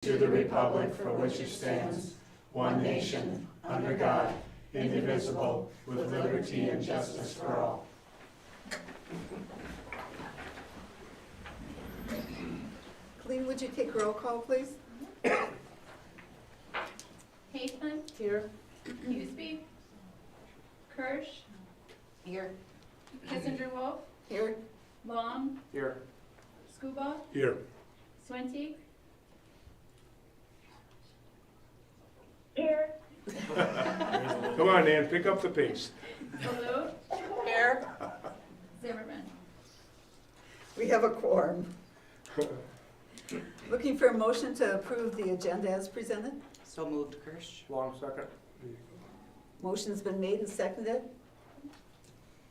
to the republic for which it stands, one nation, under God, indivisible, with liberty and justice for all. Colleen, would you take roll call, please? Haithman, Here. Huseby, Kirsch, Here. Kissinger Wolf, Here. Long, Here. Scuba, Here. Swinty, Come on, Nan, pick up the pace. Baloo, Here. Zimmerman. We have a quorum. Looking for a motion to approve the agenda as presented. So moved, Kirsch. Long second. Motion's been made and seconded. Do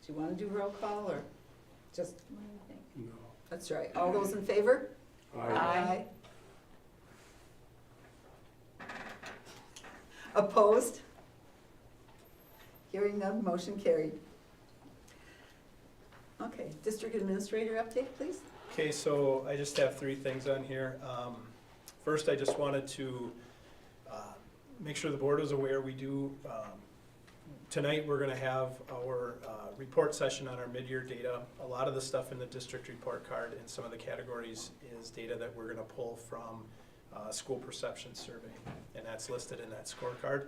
you want to do roll call or just, What do you think? No. that's right. All those in favor? Aye. Opposed? Hearing none, motion carried. Okay, district administrator update, please. Okay, so I just have three things on here. First, I just wanted to make sure the board is aware, we do, tonight we're gonna have our report session on our mid-year data. A lot of the stuff in the district report card in some of the categories is data that we're gonna pull from school perception survey, and that's listed in that scorecard.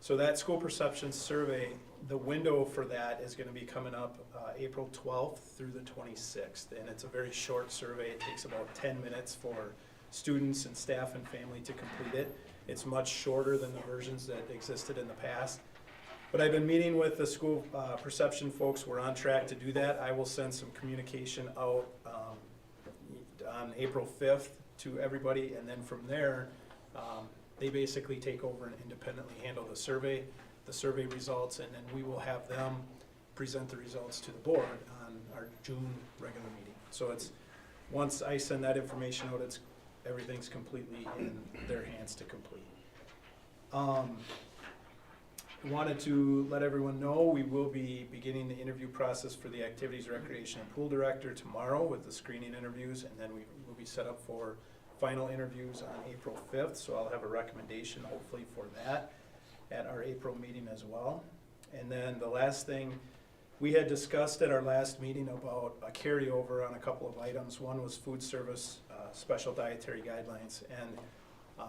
So that school perception survey, the window for that is gonna be coming up April 12th through the 26th. And it's a very short survey. It takes about 10 minutes for students and staff and family to complete it. It's much shorter than the versions that existed in the past. But I've been meeting with the school perception folks. We're on track to do that. I will send some communication out on April 5th to everybody, and then from there, they basically take over and independently handle the survey results, and then we will have them present the results to the board on our June regular meeting. So it's, once I send that information out, everything's completely in their hands to complete. Wanted to let everyone know we will be beginning the interview process for the Activities, Recreation, and Pool Director tomorrow with the screening interviews, and then we will be set up for final interviews on April 5th, so I'll have a recommendation hopefully for that at our April meeting as well. And then the last thing, we had discussed at our last meeting about a carryover on a couple of items. One was food service special dietary guidelines, and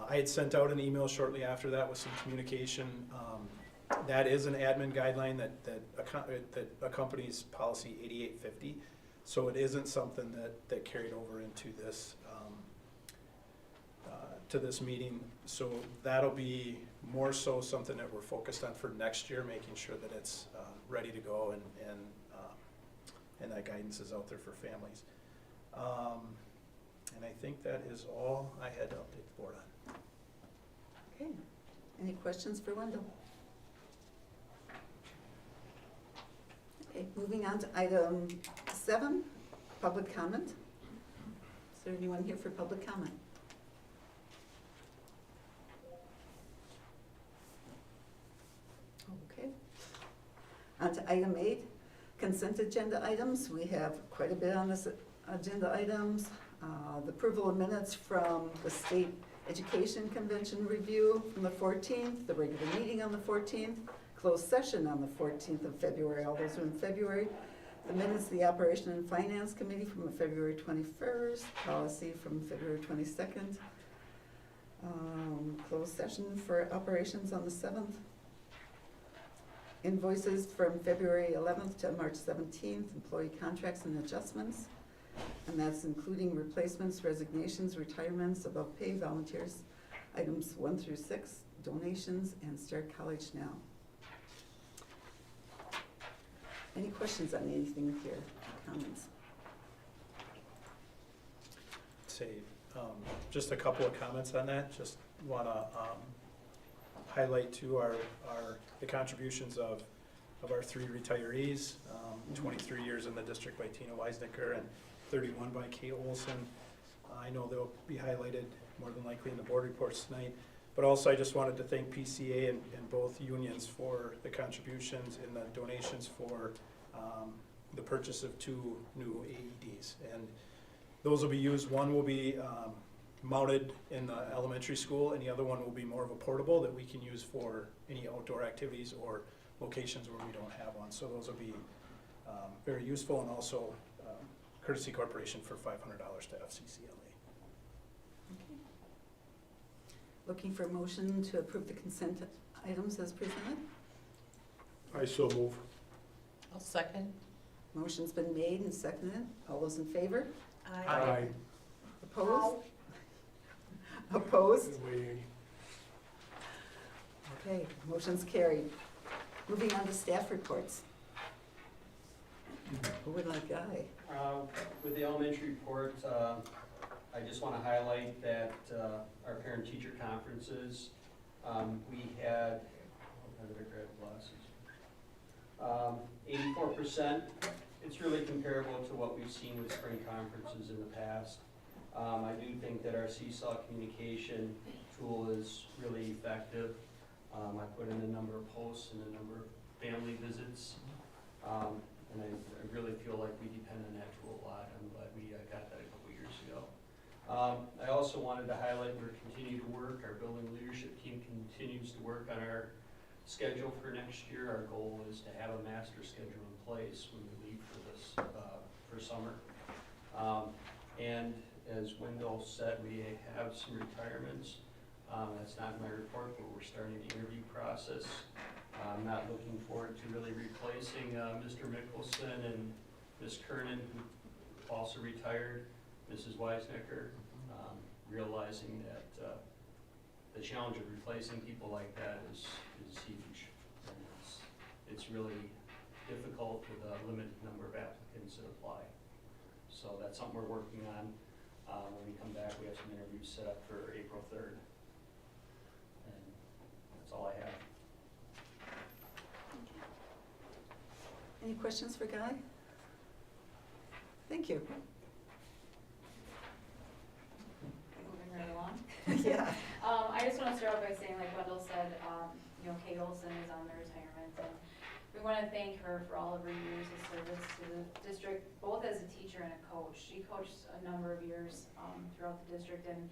I had sent out an email shortly after that with some communication. That is an admin guideline that accompanies policy 8850, so it isn't something that carried over into this to this meeting. So that'll be more so something that we're focused on for next year, making sure that it's ready to go and that guidance is out there for families. And I think that is all I had to update the board on. Okay, any questions for Wendell? Okay, moving on to item 7, public comment. Is there anyone here for public comment? Okay. On to item 8, consent agenda items. We have quite a bit on this agenda items. The approval of minutes from the State Education Convention review from the 14th, the regular meeting on the 14th, closed session on the 14th of February, all those are in February. The minutes of the Operation and Finance Committee from the February 21st, policy from February 22nd, closed session for operations on the 7th. Invoices from February 11th to March 17th, employee contracts and adjustments. And that's including replacements, resignations, retirements, above pay, volunteers, items 1 through 6, donations, and Start College Now. Any questions on anything here, comments? Say, just a couple of comments on that. Just wanna highlight to the contributions of our 3 retirees, 23 years in the district by Tina Weisnicker and 31 by Kay Olson. I know they'll be highlighted more than likely in the board reports tonight. But also I just wanted to thank PCA and both unions for the contributions and the donations for the purchase of 2 new AEDs. And those will be used, one will be mounted in the elementary school, and the other one will be more of a portable that we can use for any outdoor activities or locations where we don't have one. So those will be very useful, and also courtesy corporation for $500 to FCCLA. Looking for a motion to approve the consent items as presented. I so move. I'll second. Motion's been made and seconded. All those in favor? Aye. Opposed? Opposed? Waiting. Okay, motion's carried. Moving on to staff reports. Who would like Guy? With the elementary report, I just want to highlight that our parent-teacher conferences, we had, how did I grab glasses? 84%. It's really comparable to what we've seen with spring conferences in the past. I do think that our Seesaw communication tool is really effective. I put in a number of posts and a number of family visits. And I really feel like we depend on that tool a lot. I'm glad we got that a couple years ago. I also wanted to highlight we're continuing to work, our building leadership team continues to work on our schedule for next year. Our goal is to have a master schedule in place when we leave for this, for summer. And as Wendell said, we have some retirements. That's not in my report, but we're starting the interview process. I'm not looking forward to really replacing Mr. Mickelson and Ms. Kernan, who also retired, Mrs. Weisnecker, realizing that the challenge of replacing people like that is huge. And it's really difficult with a limited number of applicants that apply. So that's something we're working on. When we come back, we have some interviews set up for April 3rd. And that's all I have. Any questions for Guy? Thank you. Moving right along. Yeah. I just want to start off by saying, like Wendell said, Kay Olson is on the retirement, and we want to thank her for all of her years of service to the district, both as a teacher and a coach. She coached a number of years throughout the district, and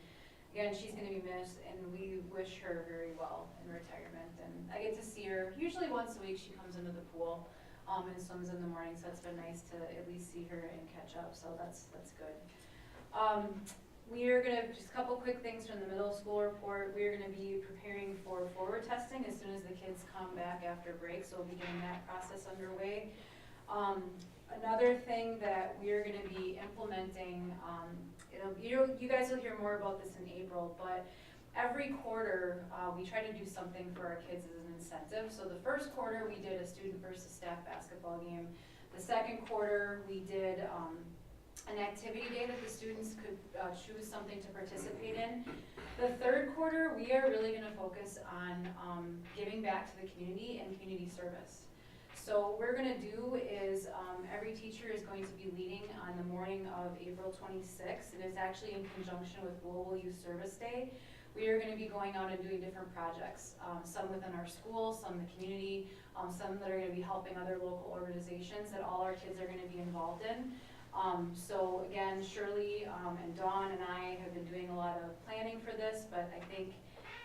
again, she's going to be missed, and we wish her very well in retirement. And I get to see her usually once a week. She comes into the pool and swims in the morning, so it's been nice to at least see her and catch up, so that's good. We are gonna, just a couple quick things from the middle school report. We are gonna be preparing for forward testing as soon as the kids come back after break, so we'll be getting that process underway. Another thing that we are gonna be implementing, you guys will hear more about this in April, but every quarter, we try to do something for our kids as an incentive. So the first quarter, we did a student versus staff basketball game. The second quarter, we did an activity day that the students could choose something to participate in. The third quarter, we are really gonna focus on giving back to the community and community service. So what we're gonna do is every teacher is going to be leading on the morning of April 26th. It is actually in conjunction with Global Youth Service Day. We are going to be going out and doing different projects, some within our school, some in the community, some that are going to be helping other local organizations that all our kids are going to be involved in. So again, Shirley and Dawn and I have been doing a lot of planning for this, but I think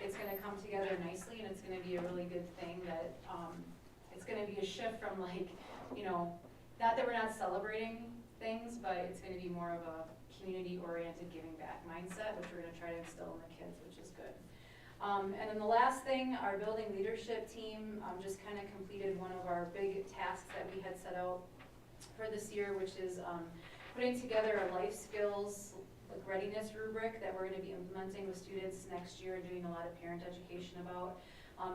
it's going to come together nicely, and it's going to be a really good thing that it's going to be a shift from, like, not that we're not celebrating things, but it's going to be more of a community-oriented giving back mindset, which we're going to try to instill in the kids, which is good. And then the last thing, our building leadership team just kind of completed one of our big tasks that we had set out for this year, which is putting together a life skills readiness rubric that we're going to be implementing with students next year and doing a lot of parent education about.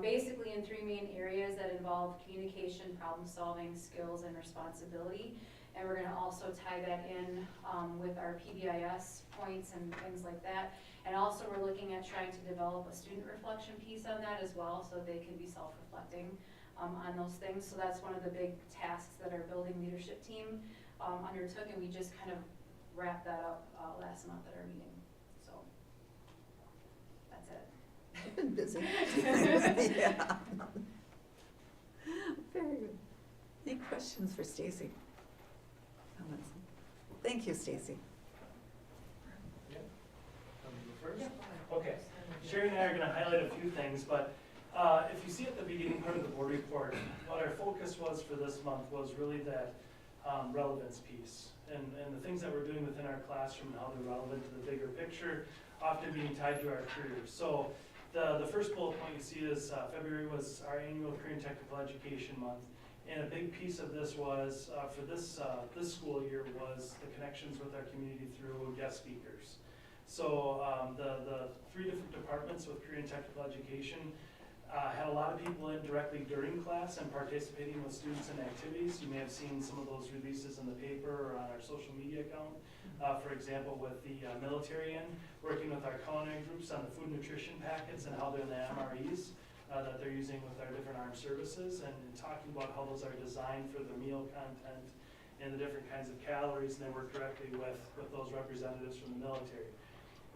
Basically in three main areas that involve communication, problem solving, skills, and responsibility. And we're going to also tie that in with our PBIS points and things like that. And also we're looking at trying to develop a student reflection piece on that as well, so they can be self-reflecting on those things. So that's one of the big tasks that our building leadership team undertook, and we just kind of wrapped that up last month at our meeting. So that's it. I've been busy. Yeah. Very good. Any questions for Stacy? Comments? Thank you, Stacy. Yeah. Sherry and I are going to highlight a few things, but if you see at the beginning part of the board report, what our focus was for this month was really that relevance piece and the things that we're doing within our classroom and how they're relevant to the bigger picture, often being tied to our careers. So the first bullet point you see is February was our annual Career and Technical Education Month. And a big piece of this was, for this school year, was the connections with our community through guest speakers. So the three different departments with Career and Technical Education had a lot of people in directly during class and participating with students in activities. You may have seen some of those releases in the paper or on our social media account. For example, with the military end, working with our culinary groups on the food nutrition packets and how they're in the MREs that they're using with our different armed services, and talking about how those are designed for the meal content and the different kinds of calories, and they work directly with those representatives from the military.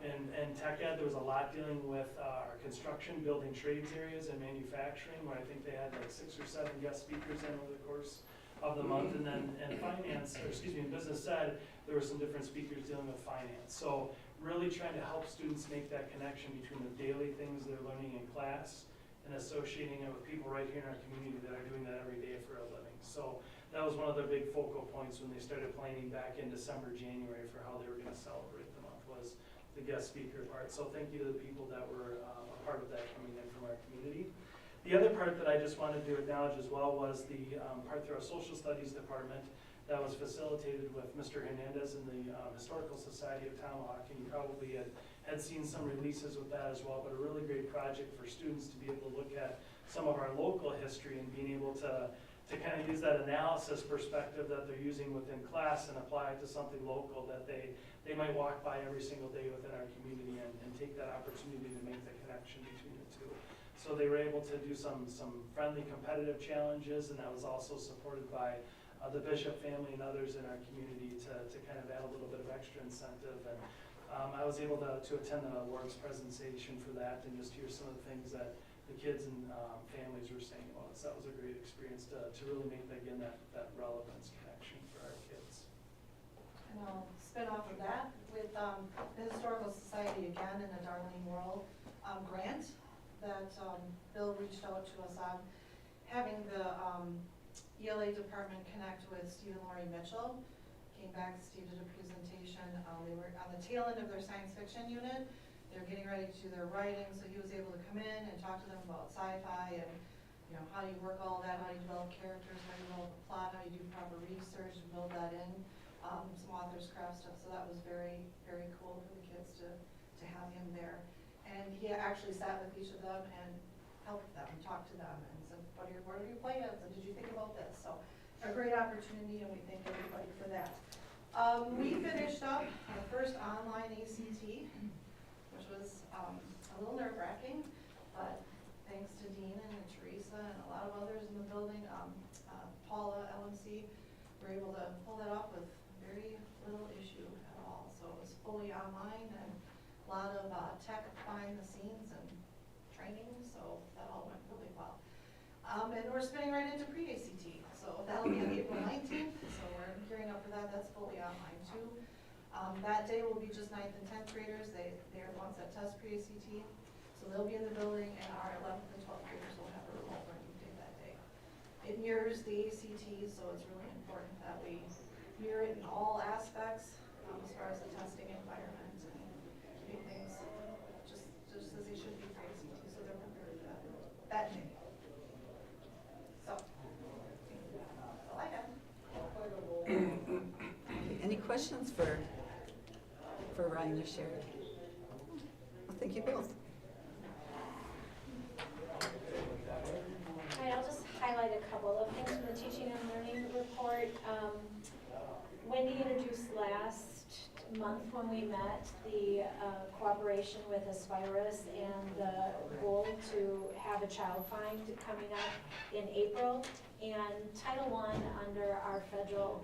And Tech Ed, there was a lot dealing with our construction, building trades areas, and manufacturing, where I think they had like 6 or 7 guest speakers in over the course of the month. And then business ed, there were some different speakers dealing with finance. So really trying to help students make that connection between the daily things they're learning in class and associating it with people right here in our community that are doing that every day for a living. So that was one of their big focal points when they started planning back in December, January for how they were going to celebrate the month, was the guest speaker part. So thank you to the people that were a part of that coming in from our community. The other part that I just wanted to acknowledge as well was the part through our social studies department that was facilitated with Mr. Hernandez and the Historical Society of Tomahawk, and you probably had seen some releases with that as well, but a really great project for students to be able to look at some of our local history and being able to kind of use that analysis perspective that they're using within class and apply it to something local that they might walk by every single day within our community and take that opportunity to make the connection between the two. So they were able to do some friendly competitive challenges, and that was also supported by the Bishop family and others in our community to kind of add a little bit of extra incentive. And I was able to attend the awards presentation for that and just hear some of the things that the kids and families were saying about it. So that was a great experience to really make, again, that relevance connection for our kids. And I'll spin off of that with the Historical Society again and the Darlene World grant that Bill reached out to us on, having the ELA department connect with Steve and Lori Mitchell. Came back, Steve did a presentation. They were on the tail end of their science fiction unit. They're getting ready to do their writing, so he was able to come in and talk to them about sci-fi and, you know, how do you work all that, how do you develop characters, how do you develop a plot, how you do proper research and build that in, some author's craft stuff. So that was very, very cool for the kids to have him there. And he actually sat with each of them and helped them, talked to them, and said, what are your plans, and did you think about this? So a great opportunity, and we thank everybody for that. We finished up our first online ACT, which was a little nerve-wracking, but thanks to Dean and Teresa and a lot of others in the building, Paula, LMC, were able to pull that off with very little issue at all. So it was fully online and a lot of tech behind the scenes and training, so that all went really well. And we're spinning right into pre-ACT, so that'll be on April 19th, so we're gearing up for that. That's fully online too. That day will be just 9th and 10th graders. They're the ones that test pre-ACT, so they'll be in the building, and our 11th and 12th graders will have a remote learning day that day. It mirrors the ACT, so it's really important that we mirror it in all aspects, as far as the testing environment and keeping things just as they should be for ACT, so they're prepared for that day. So, that's all I have. Any questions for Ryan or Sherry? Well, thank you both. All right, I'll just highlight a couple of things from the teaching and learning report. Wendy introduced last month when we met the cooperation with Aspirus and the goal to have a child find coming up in April. And Title I under our federal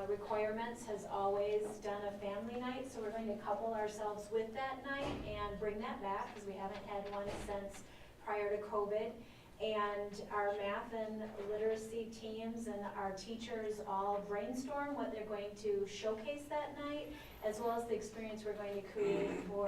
requirements has always done a family night, so we're going to couple ourselves with that night and bring that back because we haven't had one since prior to COVID. And our math and literacy teams and our teachers all brainstorm what they're going to showcase that night, as well as the experience we're going to create for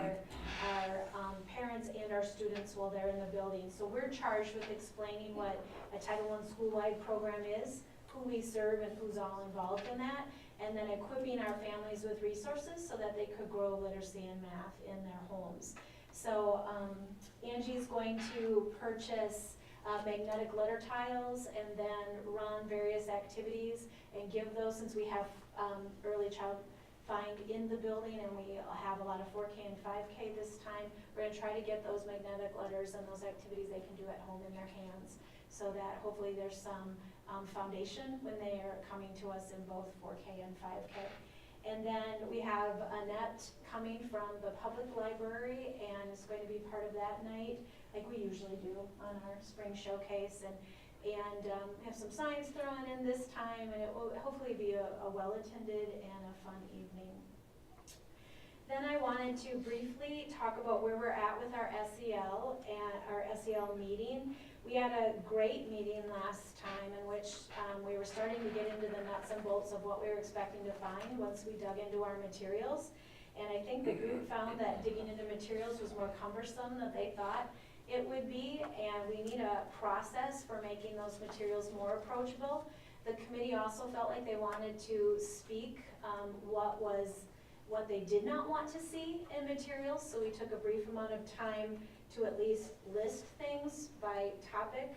our parents and our students while they're in the building. So we're charged with explaining what a Title I school-wide program is, who we serve and who's all involved in that, and then equipping our families with resources so that they could grow literacy and math in their homes. So Angie's going to purchase magnetic letter tiles and then run various activities and give those, since we have early child find in the building and we have a lot of 4K and 5K this time. We're going to try to get those magnetic letters and those activities they can do at home in their hands, so that hopefully there's some foundation when they are coming to us in both 4K and 5K. And then we have Annette coming from the public library and is going to be part of that night, like we usually do on our spring showcase, and have some science thrown in this time, and it will hopefully be a well-attended and a fun evening. Then I wanted to briefly talk about where we're at with our SEL and our SEL meeting. We had a great meeting last time in which we were starting to get into the nuts and bolts of what we were expecting to find once we dug into our materials. And I think the group found that digging into materials was more cumbersome than they thought it would be, and we need a process for making those materials more approachable. The committee also felt like they wanted to speak what they did not want to see in materials, so we took a brief amount of time to at least list things by topic,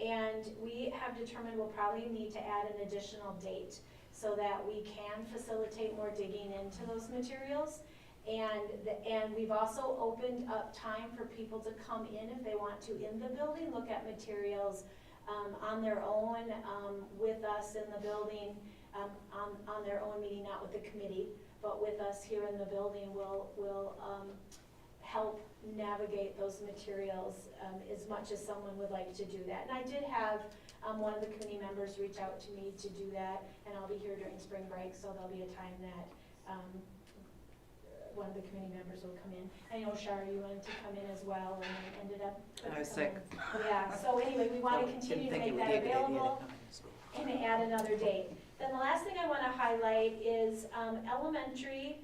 and we have determined we'll probably need to add an additional date so that we can facilitate more digging into those materials. And we've also opened up time for people to come in if they want to in the building, look at materials on their own with us in the building, on their own, meeting not with the committee, but with us here in the building. Will help navigate those materials as much as someone would like to do that. And I did have one of the committee members reach out to me to do that, and I'll be here during spring break, so there'll be a time that one of the committee members will come in. I know, Shar, you wanted to come in as well, and then ended up. I was sick. Yeah, so anyway, we want to continue to make that available and add another date. Then the last thing I want to highlight is elementary.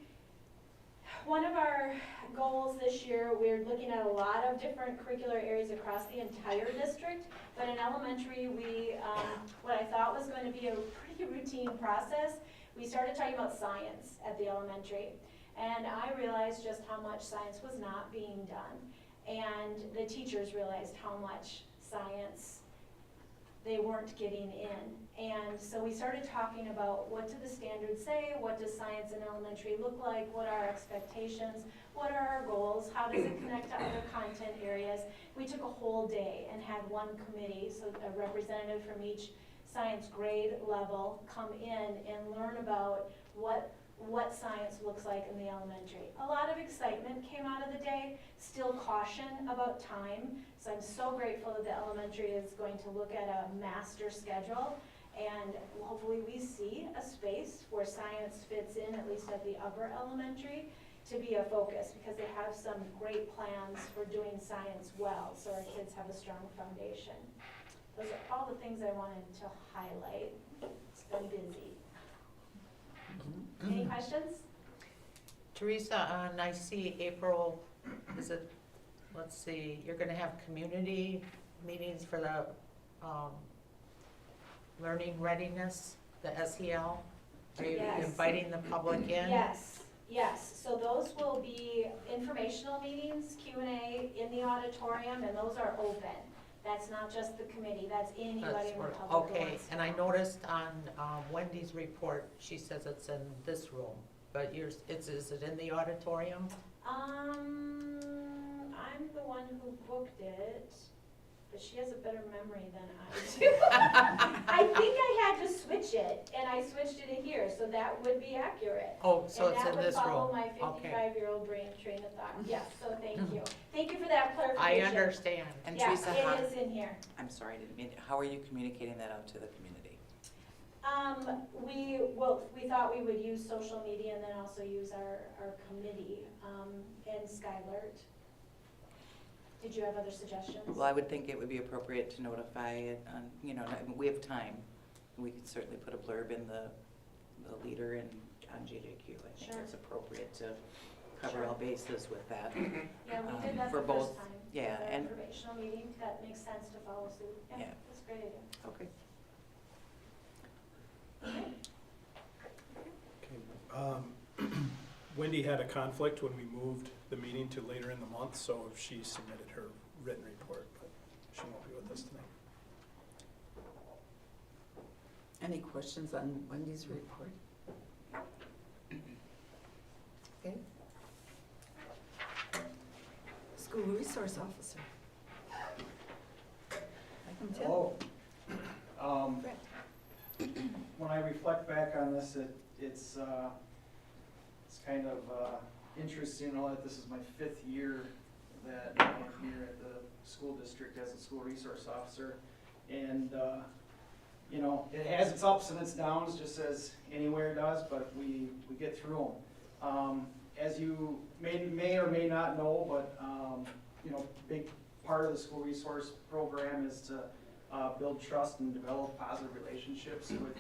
One of our goals this year, we're looking at a lot of different curricular areas across the entire district, but in elementary, we, what I thought was going to be a pretty routine process, we started talking about science at the elementary. And I realized just how much science was not being done. And the teachers realized how much science they weren't getting in. And so we started talking about what do the standards say, what does science in elementary look like, what are our expectations, what are our goals, how does it connect to other content areas. We took a whole day and had one committee, so a representative from each science grade level come in and learn about what science looks like in the elementary. A lot of excitement came out of the day, still caution about time. So I'm so grateful that the elementary is going to look at a master schedule, and hopefully we see a space where science fits in, at least at the upper elementary, to be a focus, because they have some great plans for doing science well, so our kids have a strong foundation. Those are all the things I wanted to highlight. It's been busy. Any questions? Teresa, I see April, let's see, you're gonna have community meetings for the, learning readiness, the SEL? Are you Yes. inviting the public in? Yes, so those will be informational meetings, Q&A in the auditorium, and those are open. That's not just the committee, that's anybody That's in the where- public who Okay, wants to and I come. noticed on Wendy's report, she says it's in this room, but is it in the auditorium? I'm the one who booked it, but she has a better memory than I do. I think I had to switch it, and I switched it in here, so that would be accurate. Oh, so it's in And this that would follow room? my Okay, 55-year-old brain train of thought. Yes, so thank you. Thank you for that clarification. I understand. And Yeah, Teresa, it is in here. I'm sorry, I didn't mean, how are you communicating that out to the community? We thought we would use social media and then also use our committee, and Skylert. Did you have other suggestions? Well, I would think it would be appropriate to notify it on, we have time. We could certainly put a blurb in the leader and on JJQ. I think Sure. it's appropriate to cover Sure. all bases with that. Yeah, we did that for the both- first time. yeah, The and- informational meeting, that makes sense to follow suit. Yeah, Yeah. that's a great idea. Okay. Okay. Wendy had a conflict when we moved the meeting to later in the month, so she submitted her written report, but she won't be with us tonight. Any questions on Wendy's report? Okay. School resource officer. Item 10. Hello. When I reflect back on this, it's kind of interesting, that this is my 5th year that I'm here at the school district as a school resource officer. And, it has its ups and its downs, just as anywhere does, but we get through them. As you may or may not know, but, big part of the school resource program is to build trust and develop positive relationships with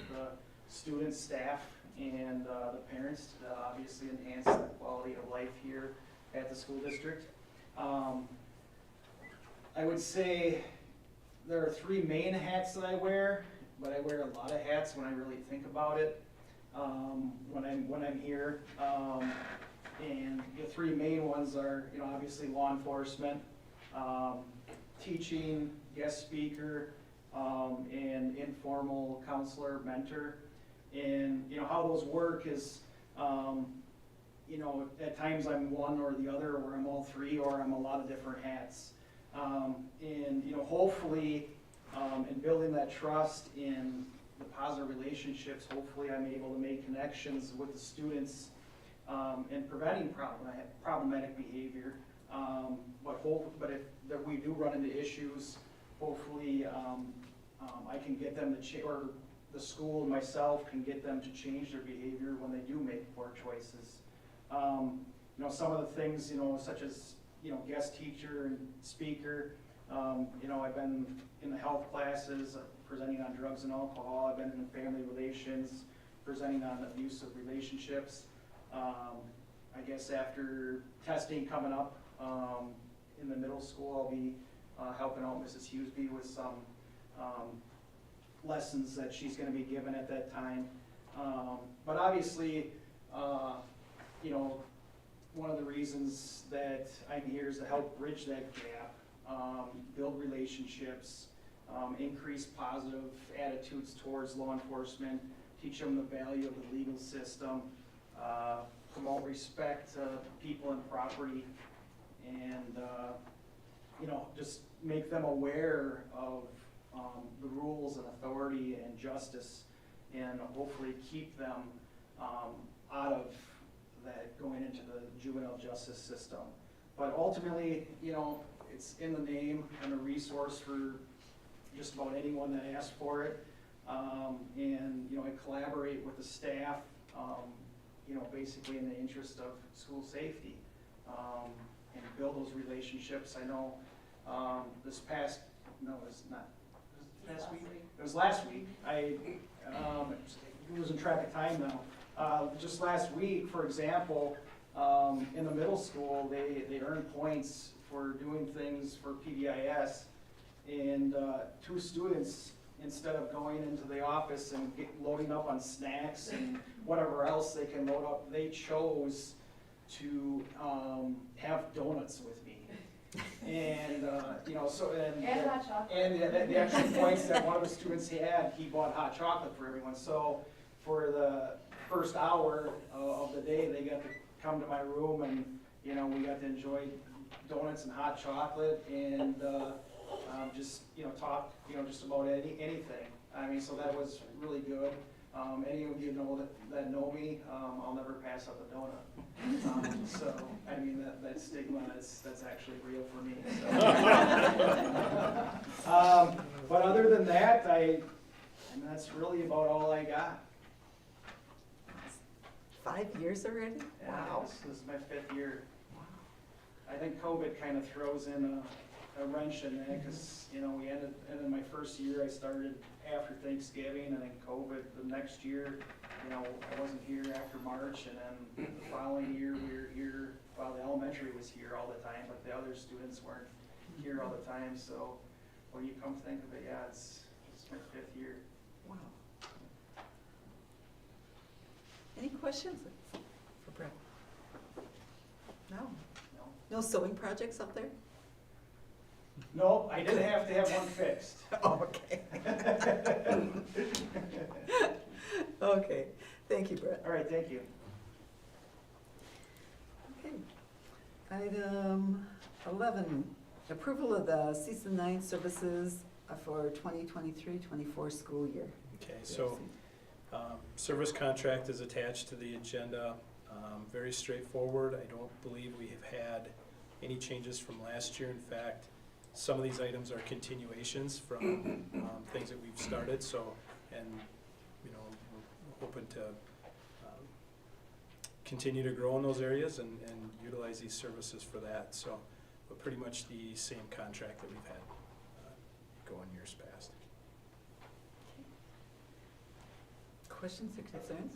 students, staff, and the parents to obviously enhance the quality of life here at the school district. I would say there are 3 main hats that I wear, but I wear a lot of hats when I really think about it when I'm here. And the 3 main ones are, obviously law enforcement, teaching, guest speaker, and informal counselor, mentor. And, how those work is, at times I'm one or the other, or I'm all 3, or I'm a lot of different hats. And, hopefully, in building that trust in the positive relationships, hopefully I'm able to make connections with the students and preventing problematic behavior. But if we do run into issues, hopefully I can get them to or the school and myself can get them to change their behavior when they do make poor choices. Some of the things, such as, guest teacher and speaker, I've been in the health classes, presenting on drugs and alcohol. I've been in family relations, presenting on abusive relationships. I guess after testing coming up in the middle school, I'll be helping out Mrs. Hughesby with some lessons that she's going to be given at that time. But obviously, one of the reasons that I'm here is to help bridge that gap, build relationships, increase positive attitudes towards law enforcement, teach them the value of the legal system, promote respect to people and property, and just make them aware of the rules and authority and justice, and hopefully keep them out of that going into the juvenile justice system. But ultimately, it's in the name. I'm a resource for just about anyone that asks for it. And I collaborate with the staff, basically in the interest of school safety, and build those relationships. I know this past, no, it's not, last week? It was last week. I losing track of time now. Just last week, for example, in the middle school, they earn points for doing things for PBIS, and 2 students, instead of going into the office and loading up on snacks and whatever else they can load up, they chose to have donuts with me. And, And hot chocolate. and the extra points that one of the students had, he bought hot chocolate for everyone. So for the first hour of the day, they got to come to my room, and, we got to enjoy donuts and hot chocolate, and just, talk, just about anything. I mean, so that was really good. Any of you that know me, I'll never pass up a donut. So, I mean, that stigma, that's actually real for me. So. But other than that, that's really about all I got. 5 years already? Yeah, Wow. this is my 5th year. I think COVID kind of throws in a wrench in that, because, you know, we ended my first year, I started after Thanksgiving, and then COVID the next year, you know, I wasn't here after March, and then the following year, we were here, well, the elementary was here all the time, but the other students weren't here all the time, so when you come to think of it, yeah, it's my 5th year. Wow. Any questions for Brett? No? No. No sewing projects up there? No, I did have to have one fixed. Oh, okay. Okay, thank you, Brett. All right, thank you. Okay. Item 11, approval of the season 9 services for 2023-24 school year. Okay, so service contract is attached to the agenda. Very straightforward. I don't believe we have had any changes from last year. In fact, some of these items are continuations from things that we've started, so, and, you know, we're hoping to continue to grow in those areas and utilize these services for that. So, but pretty much the same contract that we've had going years past. Questions or concerns?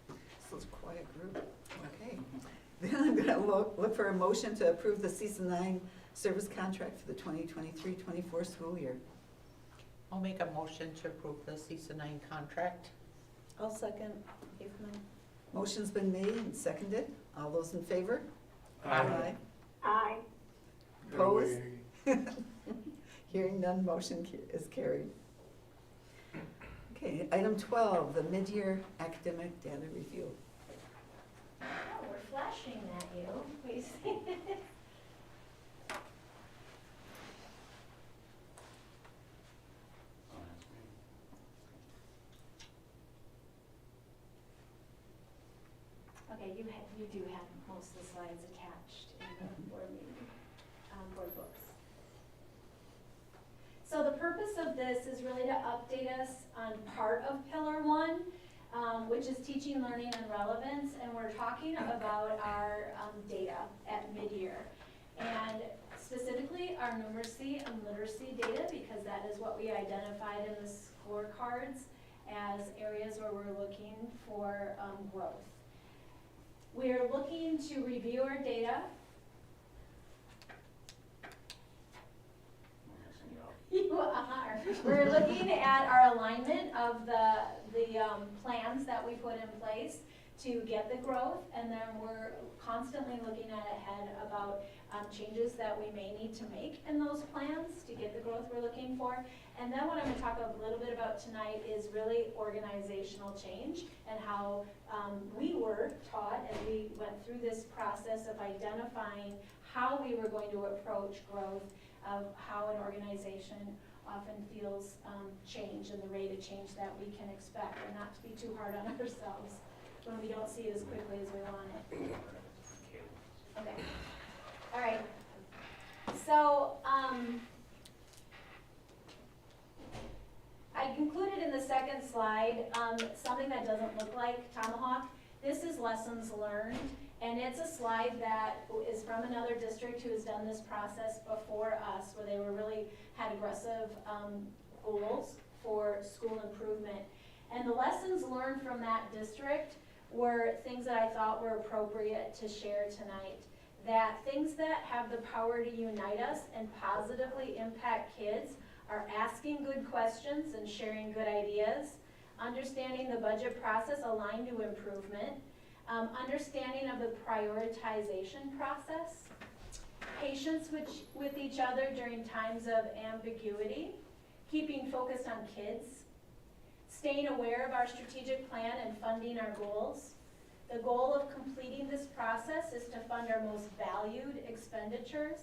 This is a quiet group. Okay. Then I'm going to look for a motion to approve the season 9 service contract for the 2023-24 school year. I'll make a motion to approve the season 9 contract. I'll second Evening. Motion's been made and seconded. All those in favor? Aye. Aye. Opposed? Hearing none, motion is carried. Okay, item 12, the mid-year academic data review. Oh, we're flashing at you. We see. Okay, you do have most of the slides attached in the board meeting, board books. So the purpose of this is really to update us on part of Pillar 1, which is teaching, learning, and relevance, and we're talking about our data at mid-year. And specifically our numeracy and literacy data, because that is what we identified in the scorecards as areas where we're looking for growth. We're looking to review our data. You are. We're looking at our alignment of the plans that we put in place to get the growth, and then we're constantly looking ahead about changes that we may need to make in those plans to get the growth we're looking for. And then what I'm going to talk a little bit about tonight is really organizational change and how we were taught as we went through this process of identifying how we were going to approach growth, of how an organization often feels change and the rate of change that we can expect, and not to be too hard on ourselves when we don't see it as quickly as we want it. Okay. All right. So I included in the second slide something that doesn't look like Tomahawk. This is lessons learned, and it's a slide that is from another district who has done this process before us, where they were really had aggressive goals for school improvement. And the lessons learned from that district were things that I thought were appropriate to share tonight. That things that have the power to unite us and positively impact kids are asking good questions and sharing good ideas, understanding the budget process aligned to improvement, understanding of the prioritization process, patience with each other during times of ambiguity, keeping focused on kids, staying aware of our strategic plan and funding our goals. The goal of completing this process is to fund our most valued expenditures,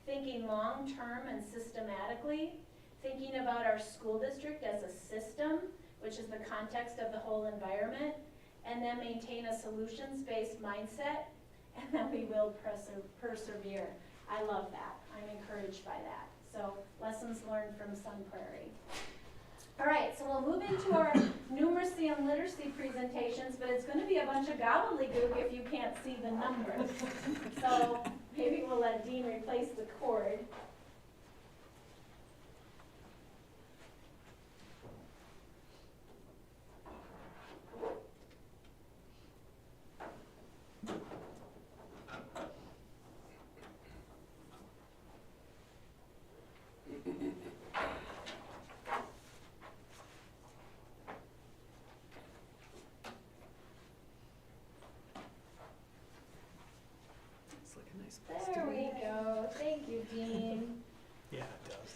thinking long-term and systematically, thinking about our school district as a system, which is the context of the whole environment, and then maintain a solutions-based mindset, and then we will persevere. I love that. I'm encouraged by that. So lessons learned from Sun Prairie. All right, so we'll move into our numeracy and literacy presentations, but it's going to be a bunch of gobbledygook if you can't see the numbers. So maybe we'll let Dean replace the cord.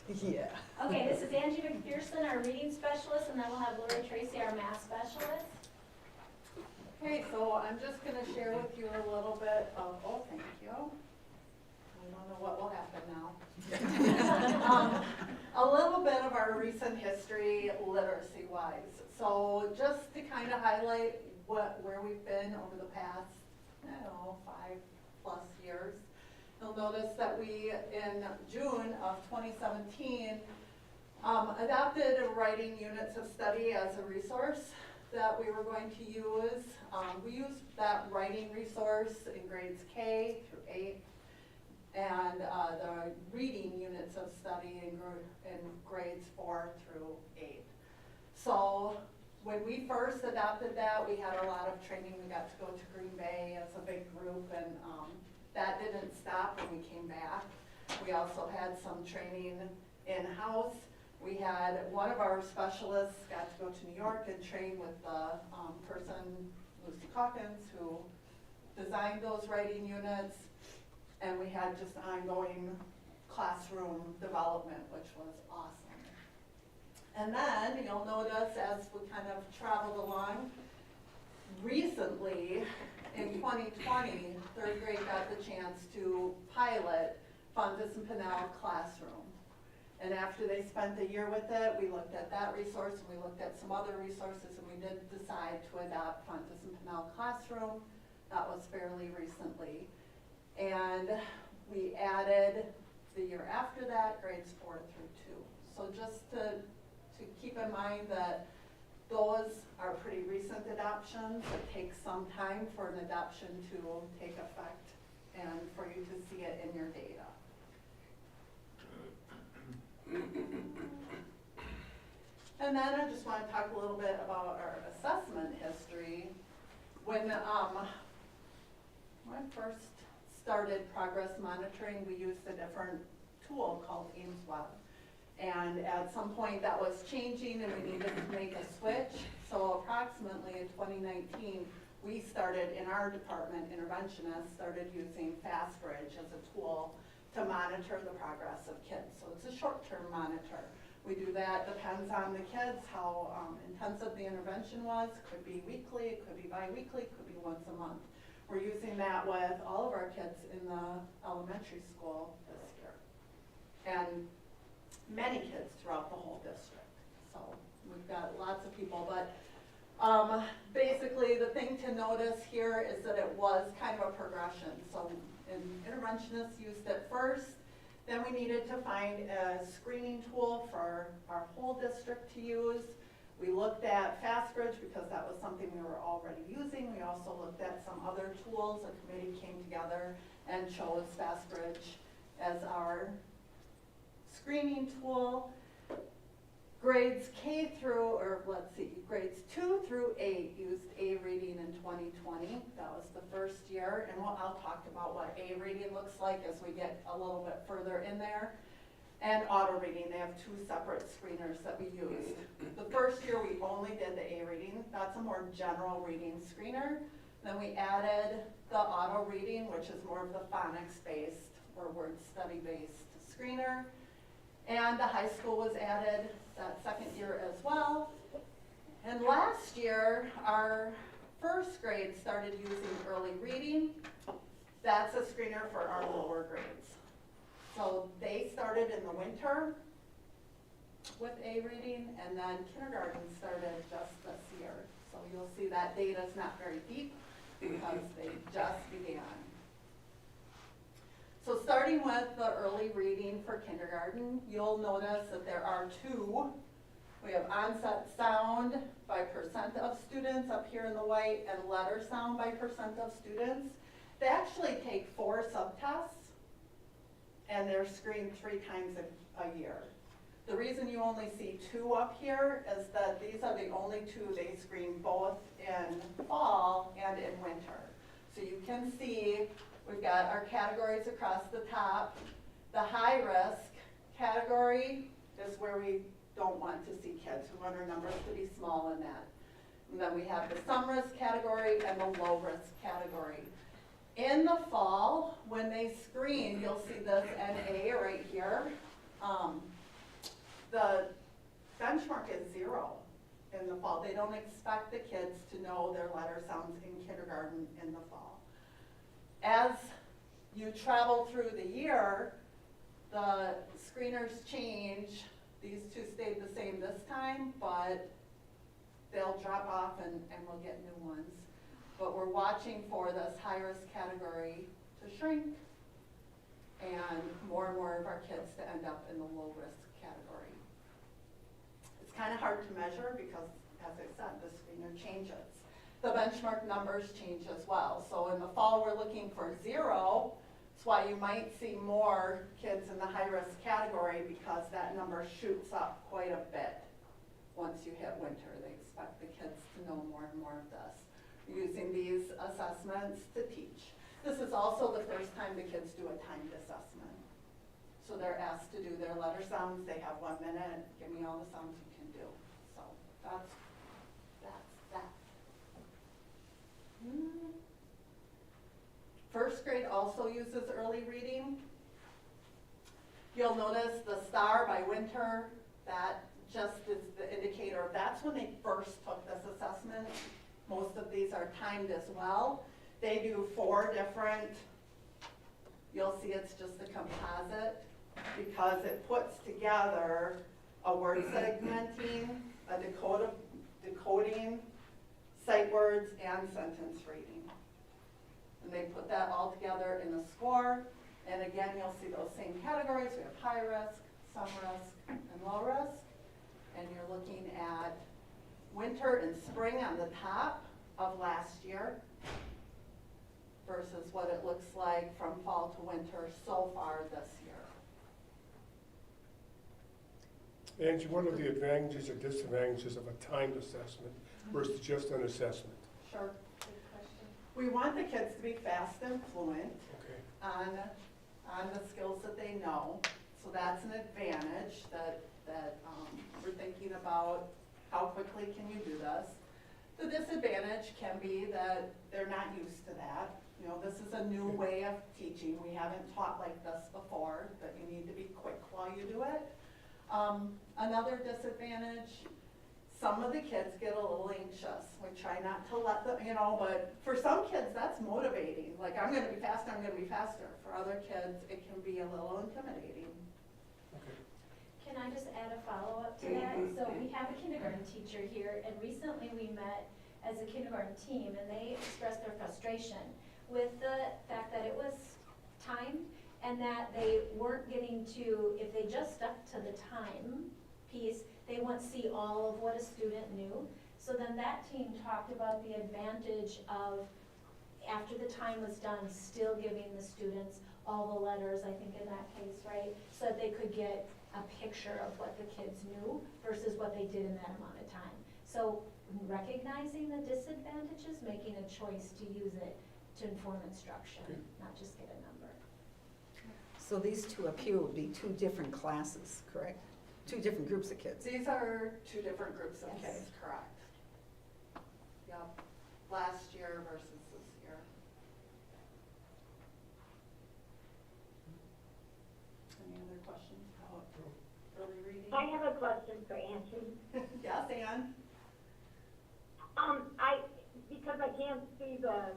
Yeah. Okay, this is Angie McPherson, our reading specialist, and then we'll have Lori Tracy, our math specialist. Okay, so I'm just gonna share with you a little bit of, oh, thank you. I don't know what will happen now. A little bit of our recent history literacy-wise. So just to kind of highlight where we've been over the past, 5+ years. You'll notice that we, in June of 2017, adopted writing units of study as a resource that we were going to use. We used that writing resource in grades K through 8, and the reading units of study in grades 4 through 8. So when we first adopted that, we had a lot of training. We got to go to Green Bay as a big group, and that didn't stop when we came back. We also had some training in-house. We had one of our specialists got to go to New York and train with the person, Lucy Calkins, who designed those writing units. And we had just ongoing classroom development, which was awesome. And then you'll notice as we kind of traveled along, recently in 2020, third grade got the chance to pilot Fundus and Pinnell Classroom. And after they spent a year with it, we looked at that resource and we looked at some other resources, and we did decide to adopt Fundus and Pinnell Classroom. That was fairly recently. And we added the year after that, grades 4 through 2. So just to keep in mind that those are pretty recent adoptions. It takes some time for an adoption to take effect and for you to see it in your data. And then I just want to talk a little bit about our assessment history. When I first started progress monitoring, we used a different tool called AimsWeb. And at some point that was changing and we needed to make a switch. So approximately in 2019, we started, in our department, interventionists, started using FastBridge as a tool to monitor the progress of kids. So it's a short-term monitor. We do that, depends on the kids, how intensive the intervention was. Could be weekly, it could be bi-weekly, it could be once a month. We're using that with all of our kids in the elementary school this year. And many kids throughout the whole district. So we've got lots of people, but basically the thing to notice here is that it was kind of a progression. So interventionists used it first, then we needed to find a screening tool for our whole district to use. We looked at FastBridge because that was something we were already using. We also looked at some other tools. A committee came together and chose FastBridge as our screening tool. Grades grades 2 through 8 used A reading in 2020. That was the first year, and I'll talk about what A reading looks like as we get a little bit further in there. And auto reading, they have 2 separate screeners that we used. The first year we only did the A reading. That's a more general reading screener. Then we added the auto reading, which is more of the phonics-based or word study-based screener. And the high school was added that second year as well. And last year, our first grade started using early reading. That's a screener for our lower grades. So they started in the winter with A reading, and then kindergarten started just this year. So you'll see that data is not very deep because they just began. So starting with the early reading for kindergarten, you'll notice that there are 2. We have onset sound by percent of students up here in the white, and letter sound by percent of students. They actually take 4 subtests, and they're screened 3 times a year. The reason you only see 2 up here is that these are the only 2 they screen both in fall and in winter. So you can see we've got our categories across the top. The high risk category is where we don't want to see kids. We want our numbers to be small in that. And then we have the some risk category and the low risk category. In the fall, when they screen, you'll see this NA right here. the benchmark is 0 in the fall. They don't expect the kids to know their letter sounds in kindergarten in the fall. As you travel through the year, the screeners change. These two stayed the same this time, but they'll drop off and we'll get new ones. But we're watching for this high-risk category to shrink and more of our kids to end up in the low-risk category. It's kind of hard to measure because, as I said, the screener changes. The benchmark numbers change as well. So in the fall, we're looking for 0. That's why you might see more kids in the high-risk category because that number shoots up quite a bit once you hit winter. They expect the kids to know more and more of this. We're using these assessments to teach. This is also the first time the kids do a timed assessment. So they're asked to do their letter sounds. They have 1 minute. Give me all the sounds you can do. So that's that. First grade also uses early reading. You'll notice the star by winter, that just is the indicator. That's when they first took this assessment. Most of these are timed as well. They do 4 different, you'll see it's just a composite because it puts together a word segmenting, a decoding, sight words, and sentence reading. And they put that all together in a score. And again, you'll see those same categories. We have high risk, some risk, and low risk. And you're looking at winter and spring on the top of last year versus what it looks like from fall to winter so far this year. Angie, what are the advantages or disadvantages of a timed assessment versus just an assessment? Sure. Good question. We want the kids to be fast and fluent on the skills that they know. So that's an advantage that we're thinking about how quickly can you do this. The disadvantage can be that they're not used to that. You know, this is a new way of teaching. We haven't taught like this before, that you need to be quick while you do it. Another disadvantage, some of the kids get a little anxious. We try not to let them, you know, but for some kids that's motivating. Like, I'm gonna be faster, I'm gonna be faster. For other kids, it can be a little intimidating. Can I just add a follow-up to that? So we have a kindergarten teacher here, and recently we met as a kindergarten team, and they expressed their frustration with the fact that it was timed and that they weren't getting to, if they just stuck to the time piece, they wouldn't see all of what a student knew. So then that team talked about the advantage of, after the time was done, still giving the students all the letters, I think in that case, right? So that they could get a picture of what the kids knew versus what they did in that amount of time. So recognizing the disadvantages, making a choice to use it to inform instruction, not just get a number. So these two up here would be 2 different classes, correct? 2 different groups of kids. These are 2 different groups of Yes. kids, correct. Yep, last year versus this year. Any other questions about early reading? I have a question for Angie. Yes, Ann? Because I can't see the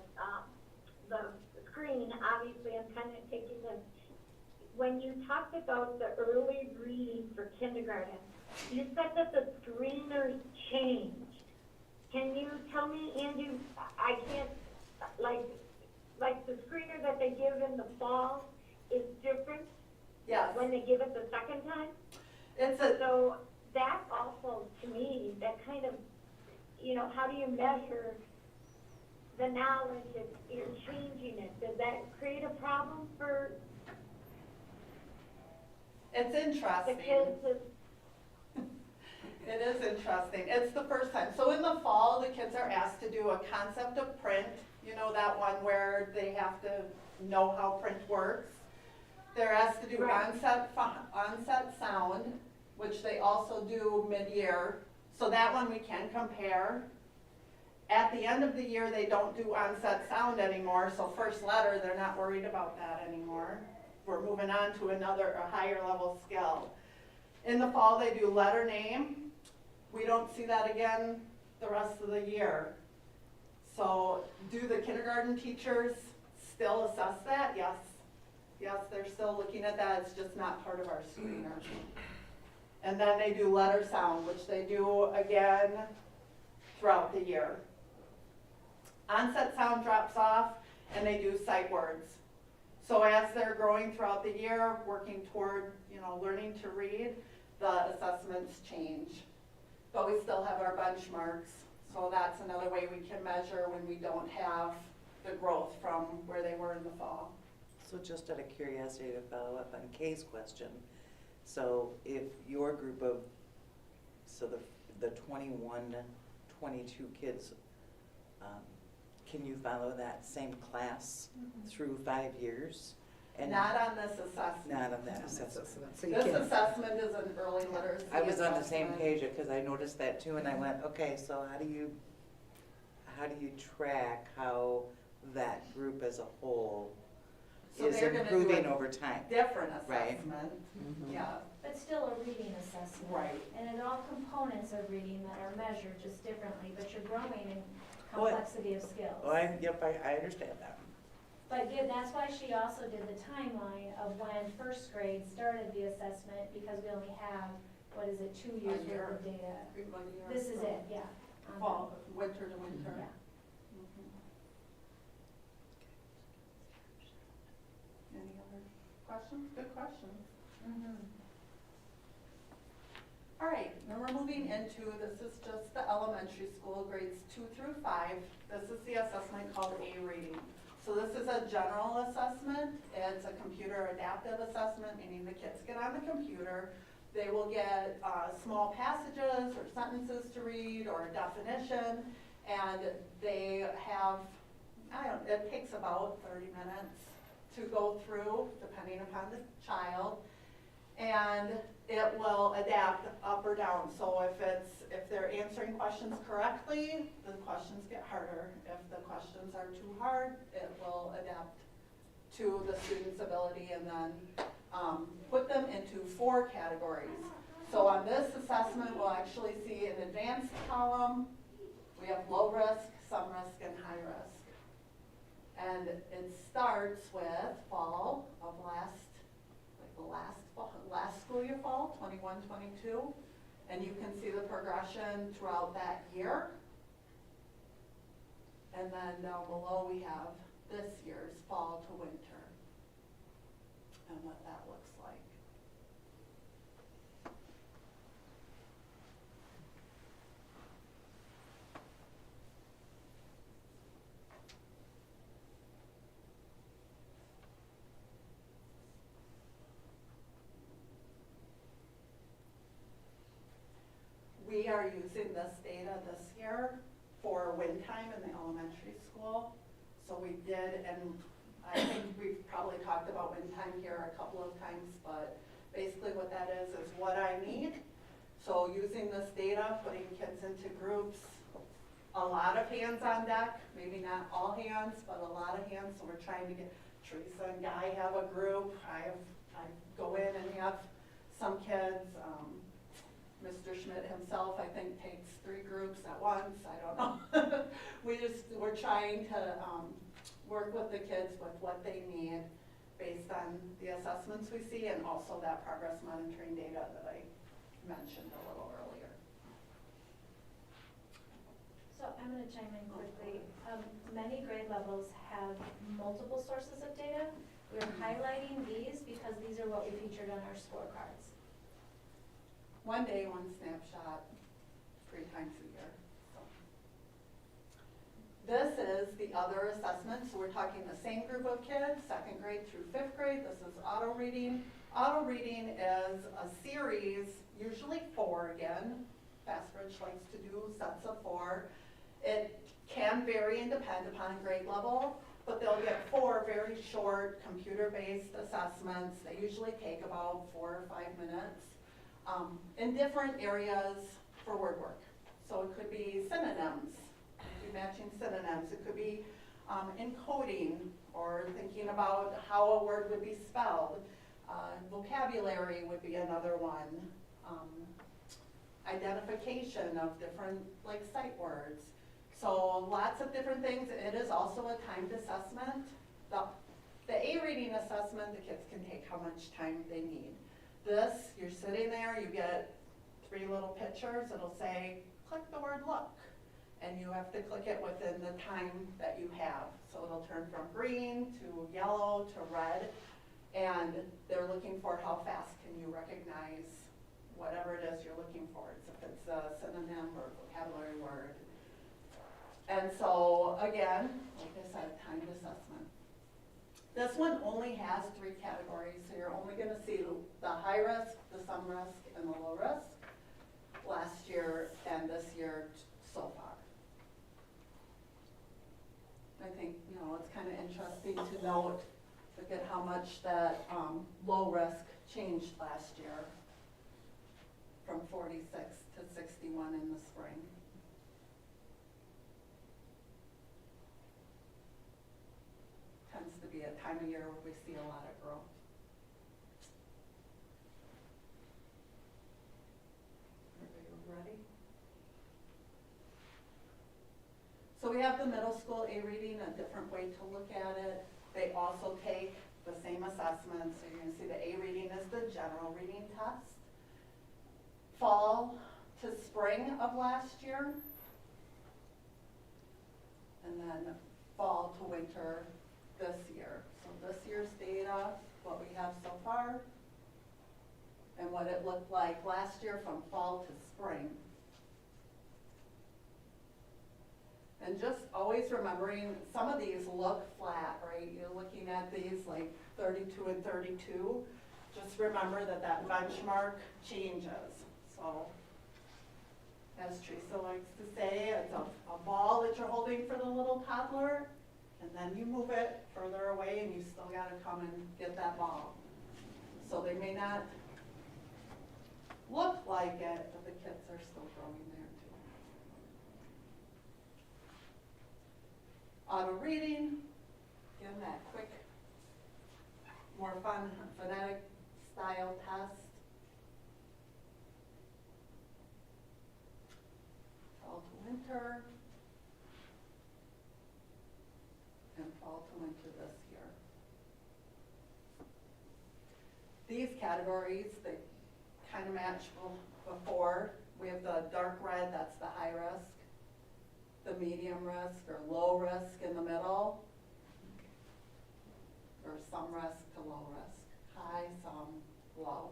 screen, obviously I'm kind of taking this. When you talked about the early reading for kindergarten, you said that the screeners changed. Can you tell me, Andy, I can't, like the screener that they give in the fall is different Yes. when they give it the second time? So that also, to me, that kind of, you know, how do you measure the knowledge if you're changing it? Does that create a problem for It's the interesting. kids? It is interesting. It's the first time. So in the fall, the kids are asked to do a concept of print. You know, that one where they have to know how print works. They're asked to do onset sound, which they also do mid-year. So that one we can compare. At the end of the year, they don't do onset sound anymore. So first letter, they're not worried about that anymore. We're moving on to a higher level skill. In the fall, they do letter name. We don't see that again the rest of the year. So do the kindergarten teachers still assess that? Yes. Yes, they're still looking at that. It's just not part of our screener. And then they do letter sound, which they do again throughout the year. Onset sound drops off, and they do sight words. So as they're growing throughout the year, working toward, learning to read, the assessments change. But we still have our benchmarks, so that's another way we can measure when we don't have the growth from where they were in the fall. So just out of curiosity to follow up on Kay's question, so if your group of, so the 21, 22 kids, can you follow that same class through 5 years? And Not on this assessment. Not on that assessment. So you This can't, assessment is an early literacy I was on the same assessment. page because I noticed that too, and I went, okay, so how do you track how that group as a whole So is they're gonna do improving a over time? Different Right. assessment, Mhm. yeah, But still a reading assessment. right. And it all components of reading that are measured just differently, but you're growing in Oh, complexity of skills. Oh, I understand that. But that's why she also did the timeline of when first grade started the assessment, because we only have, 2 years year. worth of data. Everybody here, This is so it, yeah. Fall, winter to winter. Yeah. Mhm. Any other questions? Good questions. All right, now we're moving into, this is just the elementary school, grades 2 through 5. This is the assessment called A Reading. So this is a general assessment. It's a computer adaptive assessment, meaning the kids get on the computer. They will get small passages or sentences to read or a definition, and they have, it takes about 30 minutes to go through, depending upon the child. And it will adapt up or down. So if they're answering questions correctly, the questions get harder. If the questions are too hard, it will adapt to the student's ability and then put them into 4 categories. So on this assessment, we'll actually see an advanced column. We have low risk, some risk, and high risk. And it starts with fall of last school year, fall, 21-22, and you can see the progression throughout that year. And then down below we have this year's fall to winter and what that looks like. We are using this data this year for win time in the elementary school. So we did, and I think we've probably talked about win time here a couple of times, but basically what that is what I need. So using this data, putting kids into groups, a lot of hands on deck, maybe not all hands, but a lot of hands. So we're trying to get, Teresa and Guy have a group. I go in and have some kids. Mr. Schmidt himself, I think, takes 3 groups at once. I don't know. We're trying to work with the kids with what they need based on the assessments we see and also that progress monitoring data that I mentioned a little earlier. So I'm going to chime in quickly. Many grade levels have multiple sources of data. We're highlighting these because these are what we featured on our scorecards. One day, one snapshot, 3 times a year. So. This is the other assessment. So we're talking the same group of kids, 2nd grade through 5th grade. This is auto reading. Auto reading is a series, usually 4 again. Fastbridge likes to do sets of 4. It can vary and depend upon grade level, but they'll get 4 very short computer-based assessments. They usually take about 4 or 5 minutes. In different areas for word work. So it could be synonyms, matching synonyms. It could be encoding or thinking about how a word would be spelled. Vocabulary would be another one. identification of different, like, sight words. So lots of different things. It is also a timed assessment. The A reading assessment, the kids can take how much time they need. This, you're sitting there, you get 3 little pictures, it'll say, click the word look. And you have to click it within the time that you have. So it'll turn from green to yellow to red. And they're looking for how fast can you recognize whatever it is you're looking for. If it's a synonym or vocabulary word. And so again, like I said, timed assessment. This one only has 3 categories, so you're only gonna see the high risk, the some risk, and the low risk last year and this year so far. I think, you know, it's kind of interesting to note, look at how much that low risk changed last year from 46 to 61 in the spring. Tends to be a time of year where we see a lot of growth. Everybody ready? So we have the middle school A reading, a different way to look at it. They also take the same assessment. So you're gonna see the A reading is the general reading test. Fall to spring of last year. And then fall to winter this year. So this year's data, what we have so far, and what it looked like last year from fall to spring. And just always remembering, some of these look flat, right? You're looking at these like 32 and 32. Just remember that that benchmark changes. So, as Teresa likes to say, it's a ball that you're holding for the little toddler, and then you move it further away and you still gotta come and get that ball. So they may not look like it, but the kids are still growing there too. Auto reading, again, that quick, more fun phonetic style test. Fall to winter. And fall to winter this year. These categories, they kind of match before. We have the dark red, that's the high risk, the medium risk or low risk in the middle, or some risk to low risk, high, some, low.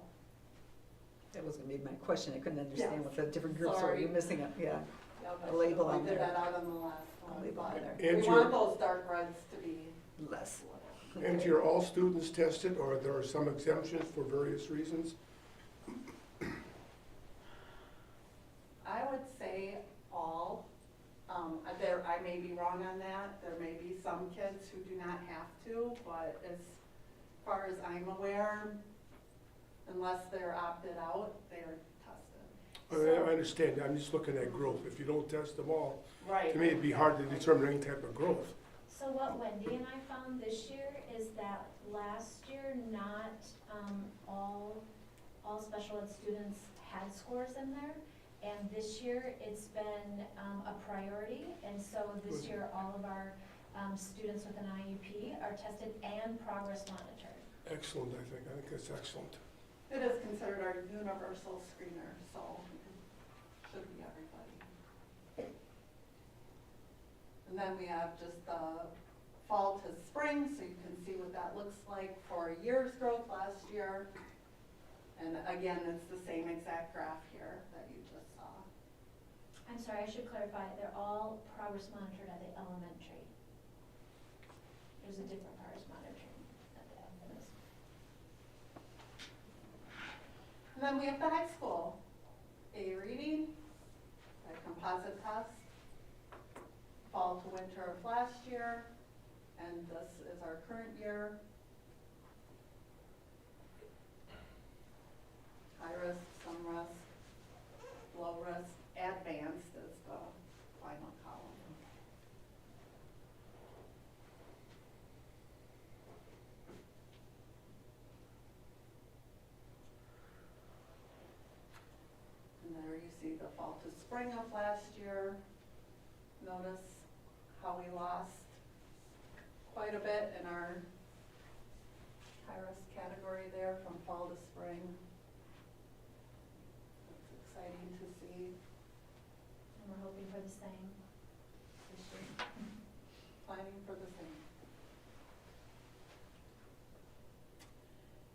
That was gonna be my question, I couldn't understand Yes. what the different groups were, Sorry. you're missing it, yeah. Yep, A label on pointed there. that out on the last A one, label on but there. we And want your- those dark reds to be Less. And are all students tested, or there are some exemptions for various reasons? I would say all. I may be wrong on that. There may be some kids who do not have to, but as far as I'm aware, unless they're opted out, they're tested. I understand, I'm just looking at growth. If you don't test them all, Right. to me, it'd be hard to determine any type of growth. So what Wendy and I found this year is that last year, not all special ed students had scores in there. And this year, it's been a priority. And so this year, all of our students with an IEP are tested and progress monitored. Excellent, I think that's excellent. It is considered our universal screener, so it should be everybody. And then we have just the fall to spring, so you can see what that looks like for a year's growth last year. And again, it's the same exact graph here that you just saw. I'm sorry, I should clarify, they're all progress monitored at the elementary. There's a different progress monitoring at the elementary. And then we have the high school. A reading, a composite test, fall to winter of last year, and this is our current year. High risk, some risk, low risk, advanced is the final column. see the fall to spring of last year. Notice how we lost quite a bit in our high-risk category there from fall to spring. It's exciting to see. And we're hoping for the same this year. Planning for the same.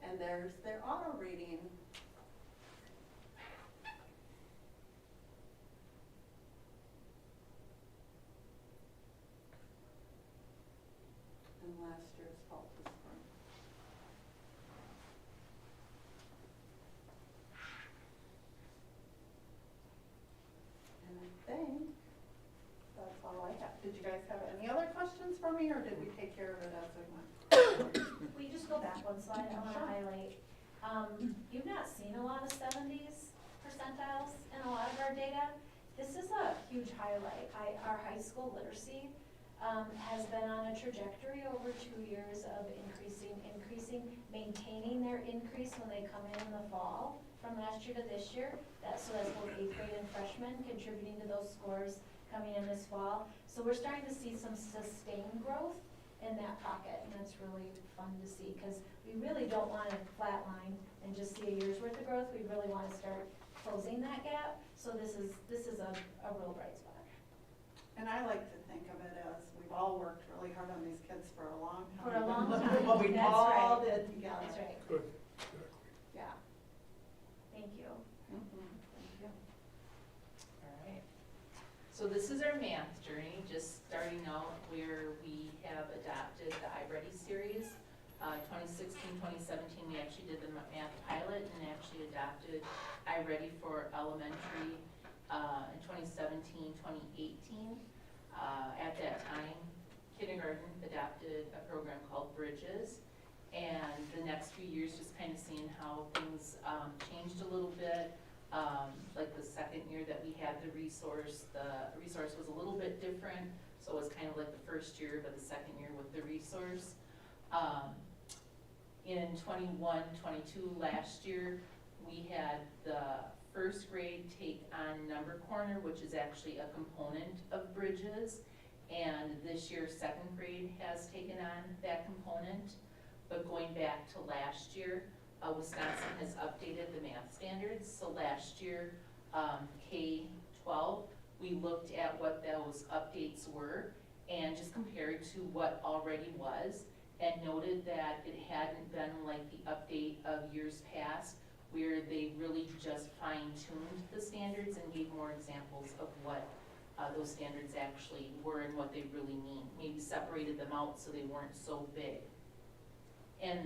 And there's their auto reading. And last year's fall to spring. And I think that's all I have. Did you guys have any other questions for me, or did we take care of it as we went? Will you just go back one slide? I want to Sure. highlight. You've not seen a lot of 70s percentiles in a lot of our data. This is a huge highlight. Our high school literacy has been on a trajectory over 2 years of increasing, maintaining their increase when they come in the fall from last year to this year. So that's both 8th grade and freshmen contributing to those scores coming in this fall. So we're starting to see some sustained growth in that pocket, and that's really fun to see, because we really don't want to flatline and just see a year's worth of growth. We really want to start closing that gap. So this is a real bright spot. And I like to think of it as we've all worked really hard on these kids for a long time. For a long Look at time. what we That's all right. did together. That's right. Good. Yeah. Thank you. Thank you. All right. So this is our math journey, just starting out where we have adopted the iReady series. 2016, 2017, we actually did the math pilot and actually adopted iReady for elementary in 2017, 2018. At that time, kindergarten adopted a program called Bridges. And the next few years, just kind of seeing how things changed a little bit. Like the second year that we had the resource was a little bit different. So it was kind of like the first year, but the second year with the resource. In 21, 22 last year, we had the first grade take on Number Corner, which is actually a component of Bridges. And this year, second grade has taken on that component. But going back to last year, Wisconsin has updated the math standards. So last year, K-12, we looked at what those updates were and just compared to what already was, and noted that it hadn't been like the update of years past, where they really just fine-tuned the standards and gave more examples of what those standards actually were and what they really mean. Maybe separated them out so they weren't so big. And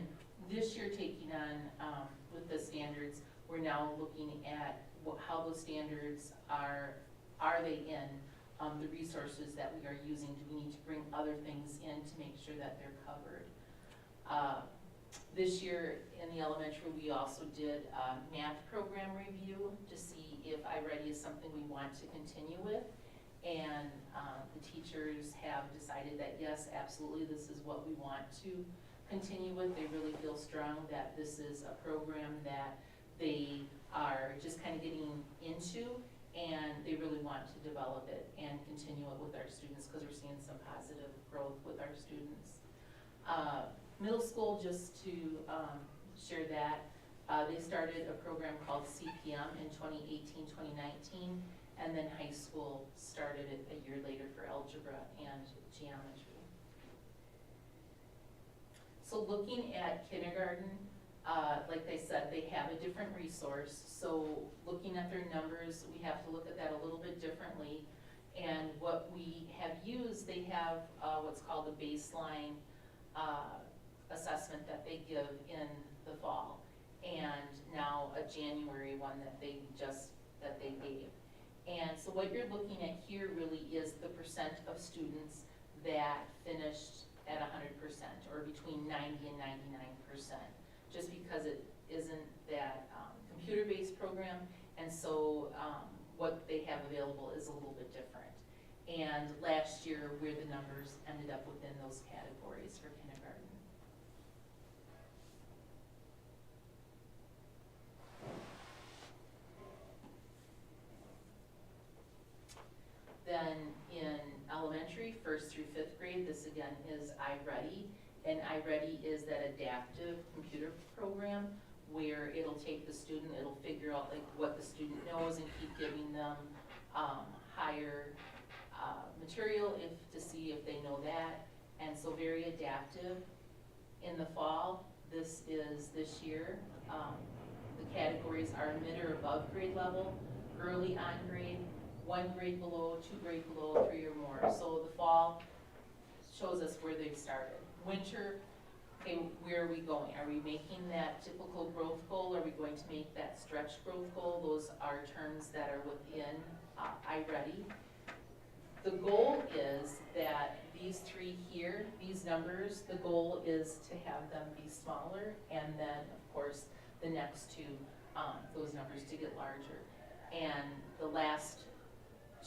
this year, taking on with the standards, we're now looking at how those standards are they in the resources that we are using? Do we need to bring other things in to make sure that they're covered? This year in the elementary, we also did a math program review to see if iReady is something we want to continue with. And the teachers have decided that yes, absolutely, this is what we want to continue with. They really feel strong that this is a program that they are just kind of getting into, and they really want to develop it and continue it with our students, because we're seeing some positive growth with our students. Middle school, just to share that, they started a program called CPM in 2018, 2019, and then high school started it a year later for algebra and geometry. So looking at kindergarten, like they said, they have a different resource. So looking at their numbers, we have to look at that a little bit differently. And what we have used, they have what's called a baseline assessment that they give in the fall, and now a January one that they gave. And so what you're looking at here really is the percent of students that finished at 100%, or between 90 and 99%, just because it isn't that computer-based program, and so what they have available is a little bit different. And last year, where the numbers ended up within those categories for kindergarten. iReady. And iReady is that adaptive computer program where it'll take the student, it'll figure out like what the student knows and keep giving them higher material to see if they know that. And so very adaptive. In the fall, this year, the categories are mid or above grade level, early on grade, 1 grade below, 2 grade below, 3 or more. So the fall shows us where they've started. Winter, okay, where are we going? Are we making that typical growth goal? Are we going to make that stretch growth goal? Those are terms that are within iReady. The goal is that these 3 here, these numbers, the goal is to have them be smaller, and then, of course, the next 2, those numbers to get larger. And the last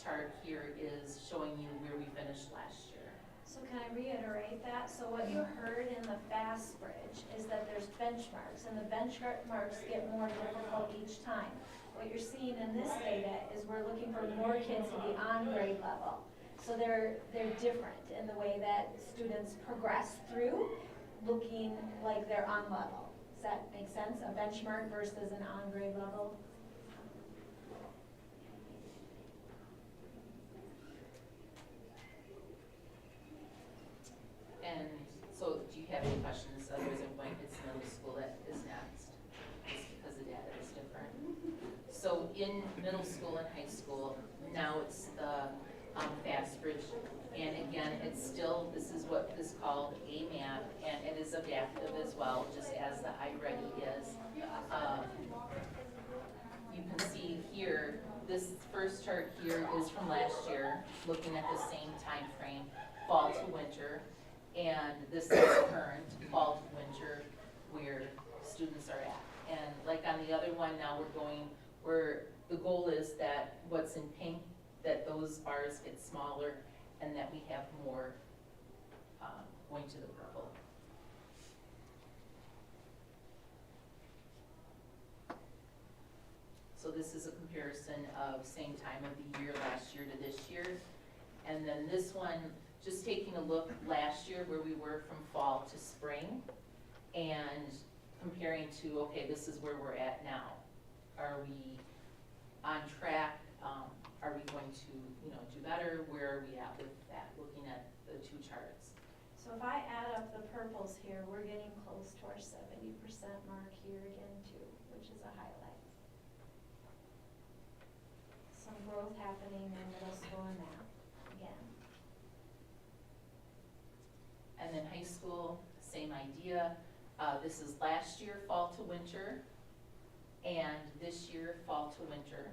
chart here is showing you where we finished last year. So can I reiterate that? So what you heard in the FAST bridge is that there's benchmarks, and the benchmarks get more difficult each time. What you're seeing in this data is we're looking for more kids to be on grade level. So they're different in the way that students progress through, looking like they're on level. Does that make sense? A benchmark versus an on grade level? And so do you have any questions? Otherwise I'm going, it's middle school that is next, just because the data is different. So in middle school and high school, now it's the FAST bridge. And again, it's still, this is what is called AMAP, and it is adaptive as well, just as the iReady is. You can see here, this first chart here is from last year, looking at the same time frame, fall to winter. And this is current, fall to winter, where students are at. And like on the other one, now we're going, where the goal is that what's in pink, that those bars get smaller, and that we have more going to the purple. So this is a comparison of same time of the year last year to this year. And then this one, just taking a look last year where we were from fall to spring and comparing to, okay, this is where we're at now. Are we on track? Are we going to, do better? Where are we at with that, looking at the 2 charts? So if I add up the purples here, we're getting close to our 70% mark here again too, which is a highlight. Some growth happening in middle school and math again. And then high school, same idea. This is last year, fall to winter, and this year, fall to winter.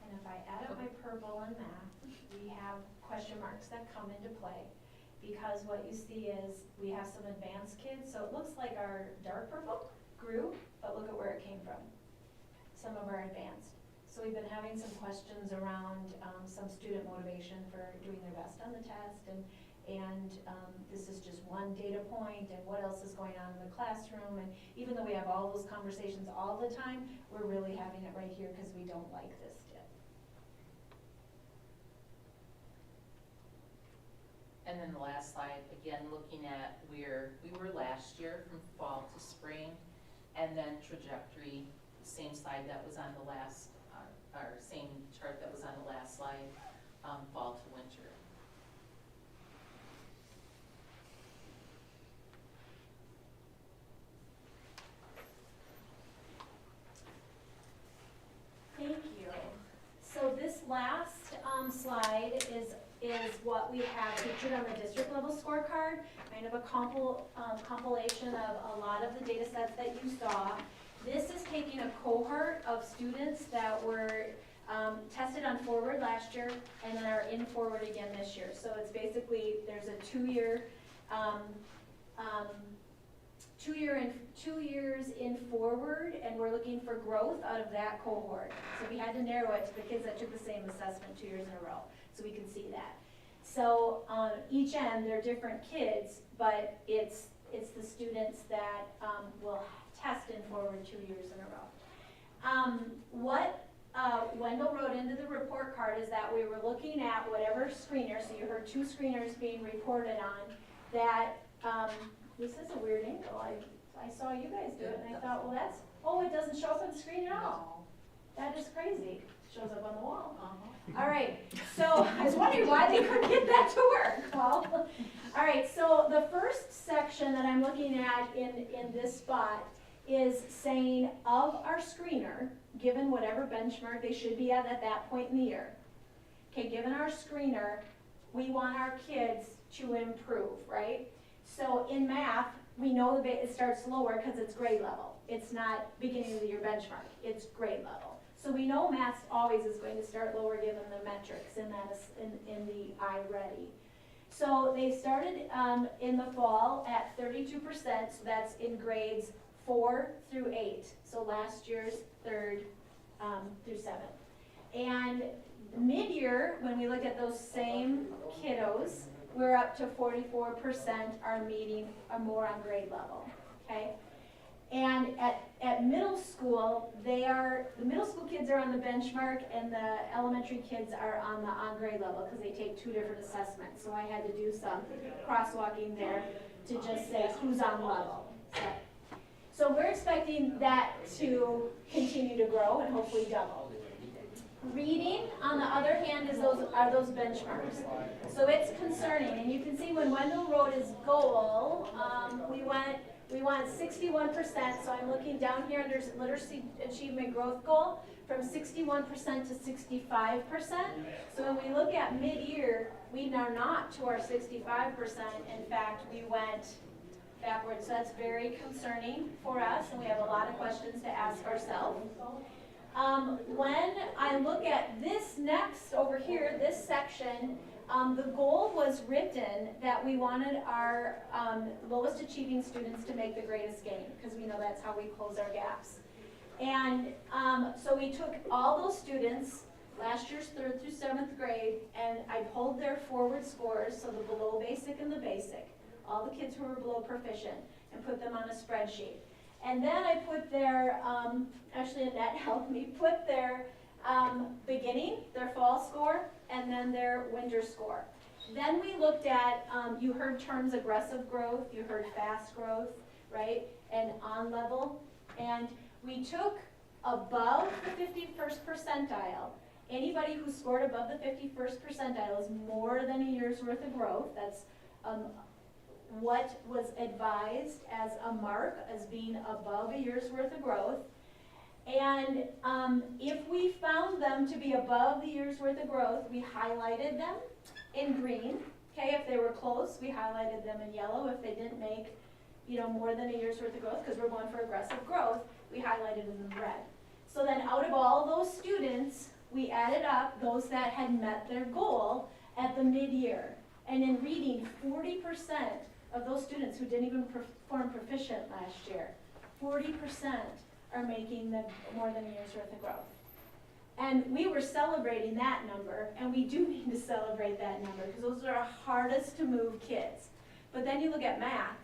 And if I add up my purple and math, we have question marks that come into play. Because what you see is we have some advanced kids, so it looks like our dark purple grew, but look at where it came from. Some of our advanced. So we've been having some questions around some student motivation for doing their best on the test, and this is just one data point, and what else is going on in the classroom. And even though we have all those conversations all the time, we're really having it right here because we don't like this dip. And then the last slide, again, looking at where we were last year from fall to spring, and then trajectory, same slide that was on the last, or same chart that was on the last slide, fall to winter. Thank you. So this last slide is what we have featured on the district level scorecard, kind of a compilation of a lot of the data sets that you saw. This is taking a cohort of students that were tested on Forward last year and then are in Forward again this year. So it's basically, there's a 2 years in Forward, and we're looking for growth out of that cohort. So we had to narrow it to the kids that took the same assessment 2 years in a row, so we can see that. So on each end, they're different kids, but it's the students that will test in Forward 2 years in a row. What Wendell wrote into the report card is that we were looking at whatever screener, so you heard 2 screeners being reported on, that, this is a weird angle, I saw you guys do it, and I thought, well, that's, oh, it doesn't show up on the screen at all. That is crazy, shows up on the wall. All right, so I was wondering why they couldn't get that to work. Well, all right, so the first section that I'm looking at in this spot is saying of our screener, given whatever benchmark they should be at that point in the year. Okay, given our screener, we want our kids to improve, right? So in math, we know it starts lower because it's grade level. It's not beginning of the year benchmark, it's grade level. So we know math always is going to start lower given the metrics in the iReady. So they started in the fall at 32%, so that's in grades 4 through 8. So last year's 3rd through 7th. And mid-year, when we look at those same kiddos, we're up to 44% are meeting or more on grade level, okay? And at middle school, the middle school kids are on the benchmark and the elementary kids are on the on-grade level because they take 2 different assessments. So I had to do some crosswalking there to just say who's on level. So we're expecting that to continue to grow and hopefully double. Reading, on the other hand, are those benchmarks. So it's concerning, and you can see when Wendell wrote his goal, we want 61%, so I'm looking down here under literacy achievement growth goal, from 61% to 65%. So when we look at mid-year, we are not to our 65%. In fact, we went backwards. So that's very concerning for us, and we have a lot of questions to ask ourselves. When I look at this next over here, this section, the goal was written that we wanted our lowest achieving students to make the greatest gain, because we know that's how we close our gaps. And so we took all those students, last year's 3rd through 7th grade, and I pulled their forward scores, so the below basic and the basic, all the kids who were below proficient, and put them on a spreadsheet. And then I put their, actually Annette helped me, put their beginning, their fall score, and then their winter score. Then we looked at, you heard terms aggressive growth, you heard fast growth, right, and on level. And we took above the 51st percentile. Anybody who scored above the 51st percentile is more than a year's worth of growth. That's what was advised as a mark as being above a year's worth of growth. And if we found them to be above the year's worth of growth, we highlighted them in green. Okay, if they were close, we highlighted them in yellow. If they didn't make, more than a year's worth of growth, because we're going for aggressive growth, we highlighted them in red. So then out of all those students, we added up those that had met their goal at the mid-year. And in reading, 40% of those students who didn't even perform proficient last year, 40% are making more than a year's worth of growth. And we were celebrating that number, and we do need to celebrate that number, because those are our hardest to move kids. But then you look at math,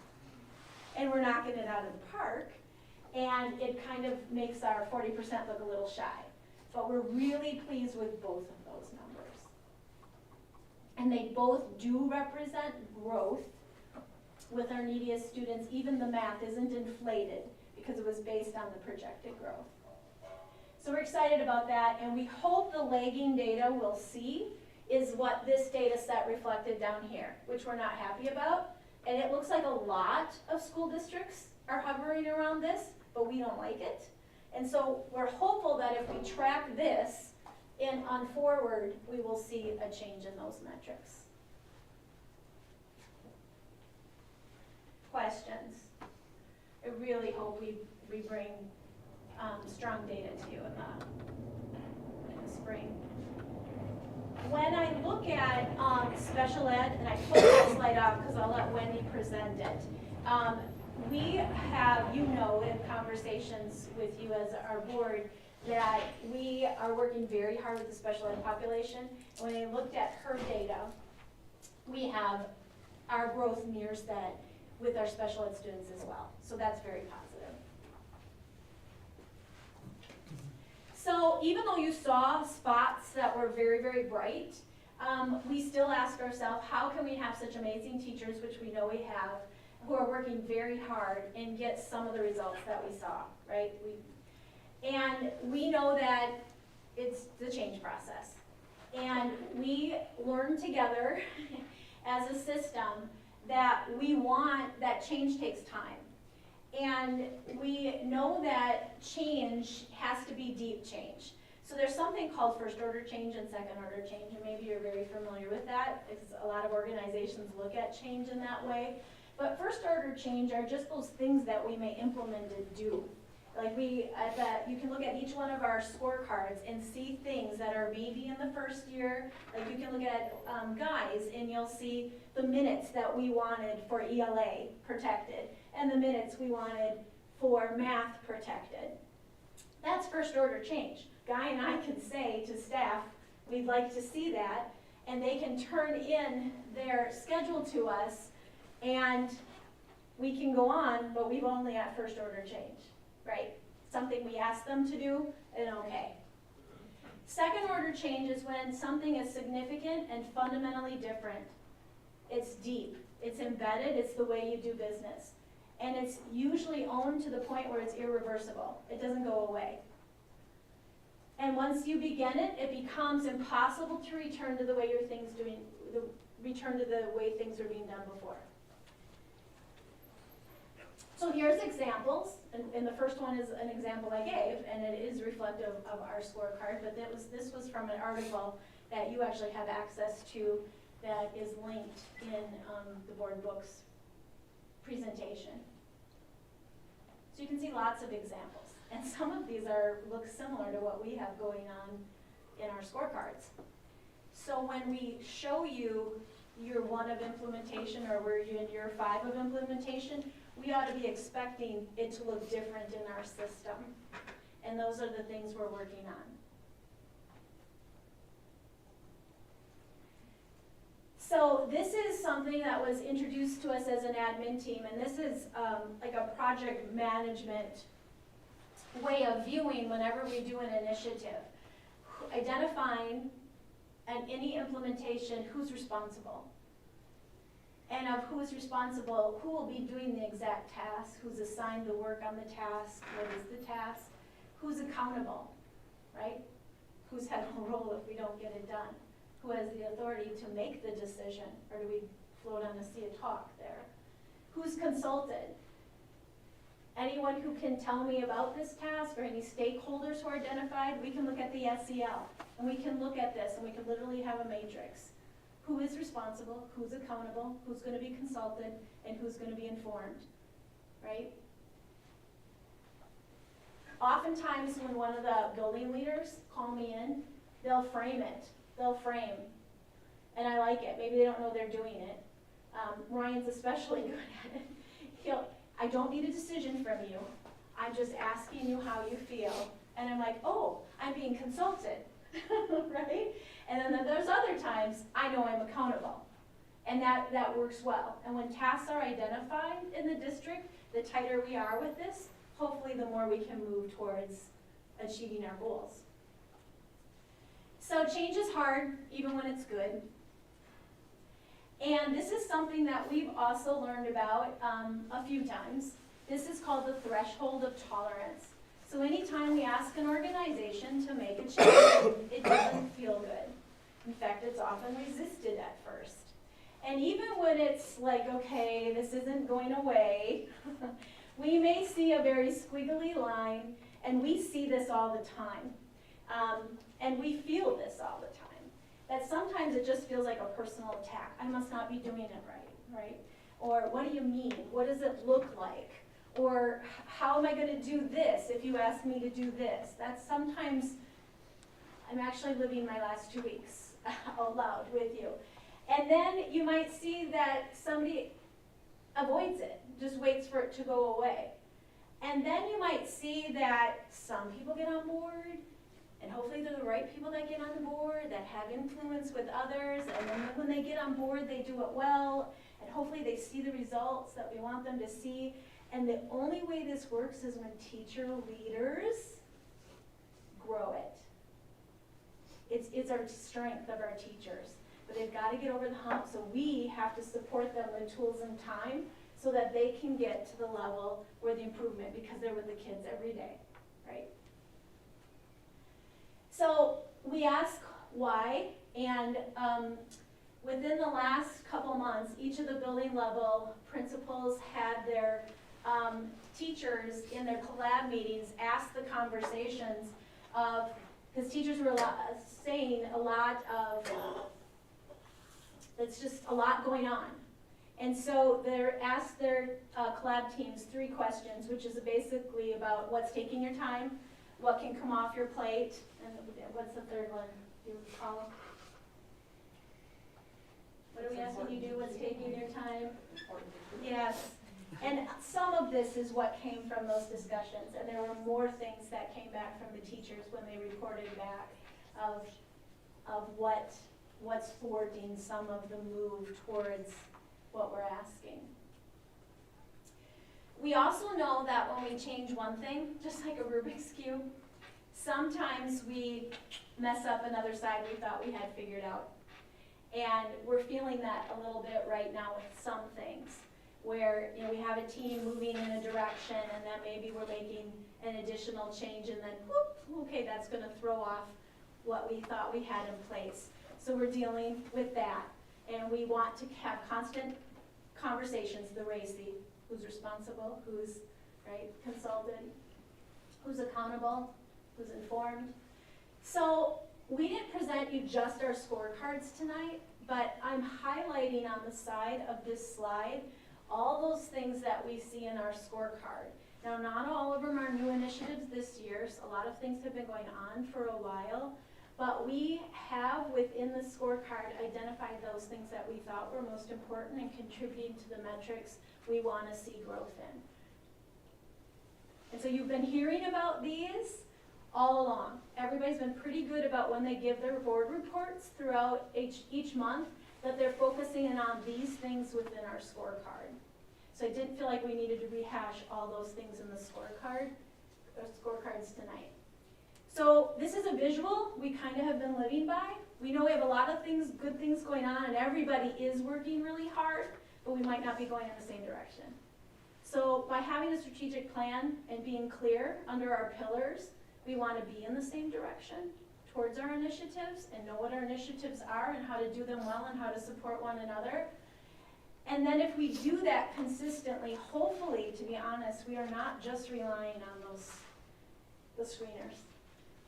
and we're knocking it out of the park, and it kind of makes our 40% look a little shy. But we're really pleased with both of those numbers. And they both do represent growth with our neediest students. Even the math isn't inflated because it was based on the projected growth. So we're excited about that, and we hope the lagging data we'll see is what this data set reflected down here, which we're not happy about. And it looks like a lot of school districts are hovering around this, but we don't like it. And so we're hopeful that if we track this and on forward, we will see a change in those metrics. Questions? I really hope we bring strong data to you in the spring. When I look at special ed, and I pulled that slide out because I'll let Wendy present it. We have, in conversations with you as our board, that we are working very hard with the special ed population. When I looked at her data, we have our growth mirrors that with our special ed students as well. So that's very positive. So even though you saw spots that were very, very bright, we still ask ourselves, how can we have such amazing teachers, which we know we have, who are working very hard and get some of the results that we saw, right? And we know that it's the change process. And we learn together as a system that we want, that change takes time. And we know that change has to be deep change. So there's something called first order change and second order change, and maybe you're very familiar with that. It's, a lot of organizations look at change in that way. But first order change are just those things that we may implement and do. Like you can look at each one of our scorecards and see things that are maybe in the first year. Like you can look at guys and you'll see the minutes that we wanted for ELA protected and the minutes we wanted for math protected. That's first order change. Guy and I can say to staff, we'd like to see that, and they can turn in their schedule to us and we can go on, but we've only at first order change. Right? Something we ask them to do, and okay. Second order change is when something is significant and fundamentally different. It's deep, it's embedded, it's the way you do business. And it's usually owned to the point where it's irreversible. It doesn't go away. And once you begin it, it becomes impossible to return to the way return to the way things were being done before. So here's examples, and the first one is an example I gave, and it is reflective of our scorecard, but this was from an article that you actually have access to that is linked in the board books presentation. So you can see lots of examples, and some of these look similar to what we have going on in our scorecards. So when we show you year 1 of implementation, or we're in year 5 of implementation, we ought to be expecting it to look different in our system. And those are the things we're working on. So this is something that was introduced to us as an admin team, and this is like a project management way of viewing whenever we do an initiative. Identifying at any implementation who's responsible. And of who is responsible, who will be doing the exact task, who's assigned the work on the task, what is the task, who's accountable, right? Who's had a role if we don't get it done? Who has the authority to make the decision, or do we float on the sea of talk there? Who's consulted? Anyone who can tell me about this task, or any stakeholders who are identified, we can look at the SEL, and we can look at this, and we can literally have a matrix. Who is responsible, who's accountable, who's going to be consulted, and who's going to be informed, right? Oftentimes when one of the building leaders call me in, they'll frame it. They'll frame. And I like it. Maybe they don't know they're doing it. Ryan's especially good at it. I don't need a decision from you. I'm just asking you how you feel. And I'm like, oh, I'm being consulted, right? And then there's other times I know I'm accountable, and that works well. And when tasks are identified in the district, the tighter we are with this, hopefully the more we can move towards achieving our goals. So change is hard, even when it's good. And this is something that we've also learned about a few times. This is called the threshold of tolerance. So anytime we ask an organization to make a change, it doesn't feel good. In fact, it's often resisted at first. And even when it's like, okay, this isn't going away, we may see a very squiggly line, and we see this all the time. And we feel this all the time. That sometimes it just feels like a personal attack. I must not be doing it right? Or what do you mean? What does it look like? Or how am I going to do this if you ask me to do this? That's sometimes, I'm actually living my last 2 weeks out loud with you. And then you might see that somebody avoids it, just waits for it to go away. And then you might see that some people get on board, and hopefully they're the right people that get on board, that have influence with others, and then when they get on board, they do it well, and hopefully they see the results that we want them to see. And the only way this works is when teacher leaders grow it. It's our strength of our teachers. But they've got to get over the hump, so we have to support them with tools and time so that they can get to the level where the improvement, because they're with the kids every day, right? So we ask why, and within the last couple months, each of the building level principals had their teachers in their collab meetings ask the conversations of, because teachers were saying a lot of, it's just a lot going on. And so they're asked their collab teams 3 questions, which is basically about what's taking your time, what can come off your plate, and what's the third one? Do you recall? What are we asking you to do? What's taking your time? Yes. And some of this is what came from those discussions, and there were more things that came back from the teachers when they reported back of what's forging some of the move towards what we're asking. We also know that when we change one thing, just like a Rubik's Cube, sometimes we mess up another side we thought we had figured out. And we're feeling that a little bit right now with some things, where we have a team moving in a direction and then maybe we're making an additional change and then, whoop, okay, that's gonna throw off what we thought we had in place. So we're dealing with that, and we want to have constant conversations, the RACI, who's responsible, who's consulted, who's accountable, who's informed. So we didn't present you just our scorecards tonight, but I'm highlighting on the side of this slide all those things that we see in our scorecard. Now, not all of them are new initiatives this year, so a lot of things have been going on for a while, but we have within the scorecard identified those things that we thought were most important and contributing to the metrics we want to see growth in. And so you've been hearing about these all along. Everybody's been pretty good about when they give their board reports throughout each month that they're focusing in on these things within our scorecard. So I didn't feel like we needed to rehash all those things in the scorecards tonight. So this is a visual we kind of have been living by. We know we have a lot of things, good things going on, and everybody is working really hard, but we might not be going in the same direction. So by having a strategic plan and being clear under our pillars, we want to be in the same direction towards our initiatives and know what our initiatives are and how to do them well and how to support one another. And then if we do that consistently, hopefully, to be honest, we are not just relying on the screeners.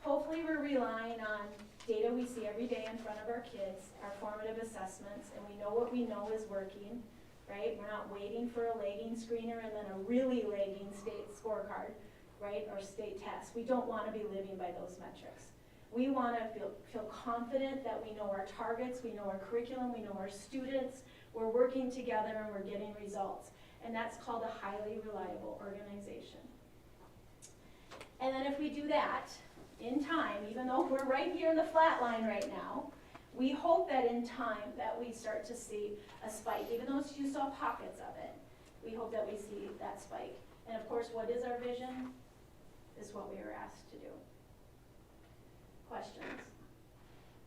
Hopefully we're relying on data we see every day in front of our kids, our formative assessments, and we know what we know is working, right? We're not waiting for a lagging screener and then a really lagging state scorecard, right, or state test. We don't want to be living by those metrics. We want to feel confident that we know our targets, we know our curriculum, we know our students, we're working together and we're getting results. And that's called a highly reliable organization. And then if we do that in time, even though we're right here in the flat line right now, we hope that in time that we start to see a spike. Even though you saw pockets of it, we hope that we see that spike. And of course, what is our vision? Is what we were asked to do. Questions?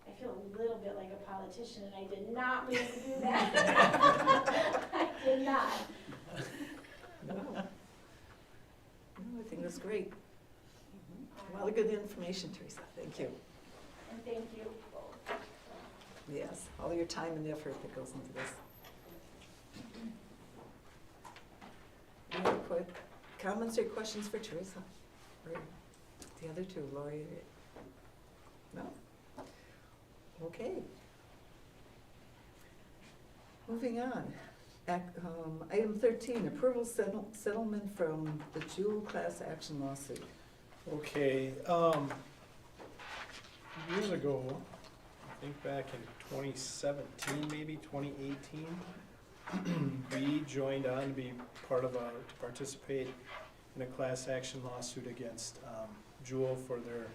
I feel a little bit like a politician, and I did not mean to do that. I did not. No, I think that's great. A lot of good information, Teresa. Thank you. And thank you both. Yes, all your time and effort that goes into this. Any other quick comments or questions for Teresa? Or the other two, Lori? No? Okay. Moving on. Item 13, approval settlement from the Jewel class action lawsuit. Okay, years ago, I think back in 2017, maybe 2018, we joined on to be to participate in a class action lawsuit against Jewel for their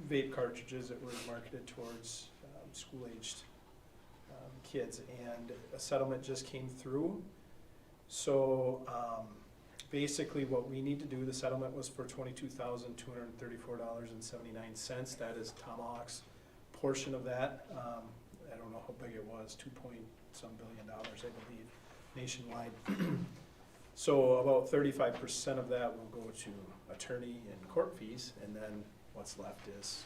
vape cartridges that were marketed towards school-aged kids, and a settlement just came through. So basically what we need to do, the settlement was for $22,234.79. That is Tomahawk's portion of that. I don't know how big it was, 2-point-some billion dollars, I believe, nationwide. So about 35% of that will go to attorney and court fees, and then what's left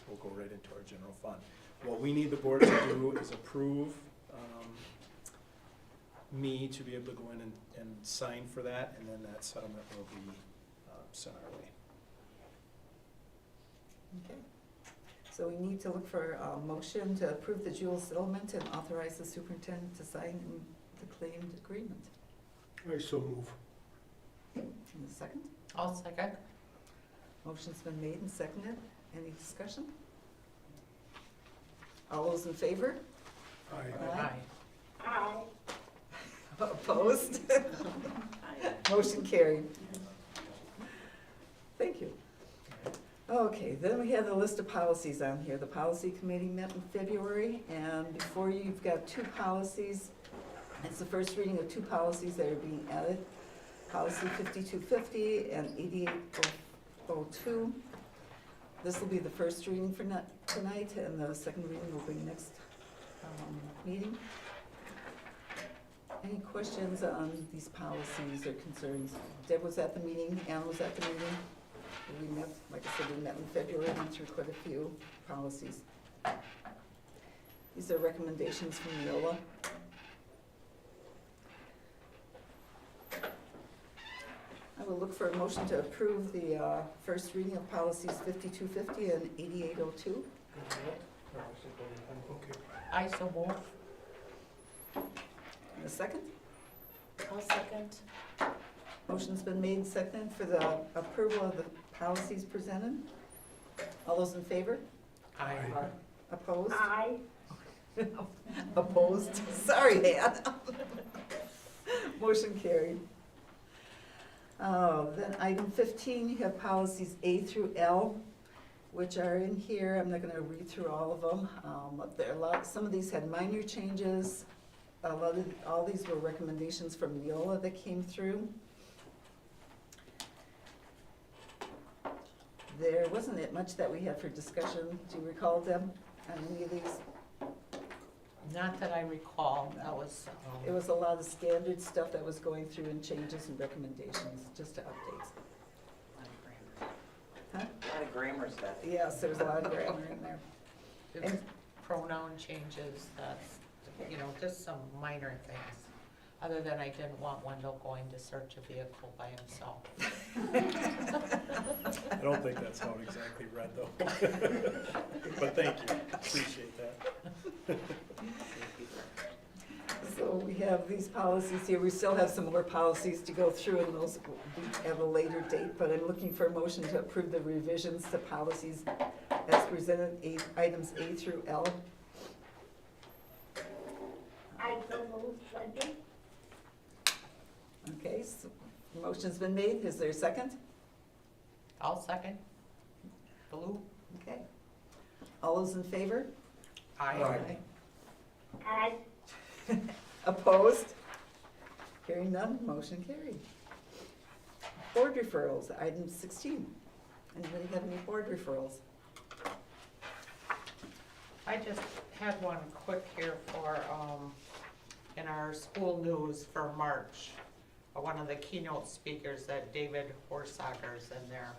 will go right into our general fund. What we need the board to do is approve me to be able to go in and sign for that, and then that settlement will be sent our way. Okay. So we need to look for a motion to approve the Jewel settlement and authorize the superintendent to sign the claimed agreement. I so move. In a second? I'll second. Motion's been made and seconded. Any discussion? All those in favor? Aye. Aye. Aye. Opposed? Motion carried. Thank you. Okay, then we have the list of policies on here. The policy committee met in February, and before you, you've got two policies. It's the first reading of two policies that are being added. Policy 5250 and 8802. This will be the first reading for tonight, and the second reading will be next meeting. Any questions on these policies or concerns? Deb was at the meeting, Ann was at the meeting. We met, like I said, we met in February, went through quite a few policies. These are recommendations from Neola. I will look for a motion to approve the first reading of policies 5250 and 8802. Okay. I so move. In a second? I'll second. Motion's been made and seconded for the approval of the policies presented. All those in favor? Aye. Opposed? Aye. Opposed? Sorry, Ann. Motion carried. Then item 15, you have policies A through L, which are in here. I'm not gonna read through all of them. There are some of these had minor changes. All these were recommendations from Neola that came through. There wasn't much that we had for discussion. Do you recall, Deb, on any of these? Not that I recall, that was, It was a lot of standard stuff that was going through and changes and recommendations, just to updates. Huh? A lot of grammar stuff. Yes, there was a lot of grammar in there. it was pronoun changes, that's, you know, just some minor things. Other than I didn't want Wendell going to search a vehicle by himself. I don't think that's how it exactly read though. But thank you, appreciate that. So we have these policies here. We still have some more policies to go through, and those will be at a later date, but I'm looking for a motion to approve the revisions to policies as presented, items A through L. I so move, Wendy. Okay, so motion's been made. Is there a second? I'll second. Blue? Okay. All those in favor? Aye. Aye. Opposed? Hearing none, motion carried. Board referrals, item 16. Anybody have any board referrals? I just had one quick here for, in our school news for March. One of the keynote speakers, that David Horsacker's in there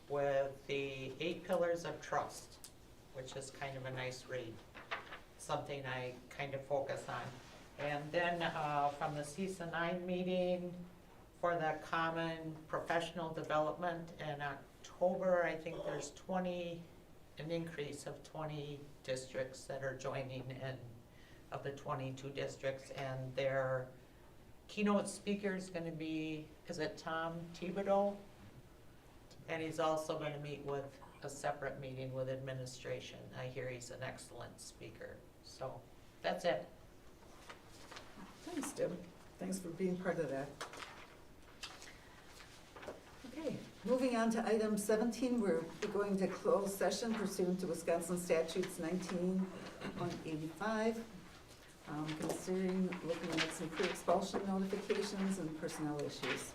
with the 8 pillars of trust, which is kind of a nice read, something I kind of focus on. And then from the CISA 9 meeting for the common professional development in October, I think there's an increase of 20 districts that are joining in, of the 22 districts, and their keynote speaker is going to be, is it Tom Thibodeau? And he's also going to meet with a separate meeting with administration. I hear he's an excellent speaker. So that's it. Thanks, Deb. Thanks for being part of that. Okay, moving on to item 17, we're going to close session pursuant to Wisconsin statutes 19.85. Considering looking at some pre-expulsion notifications and personnel issues.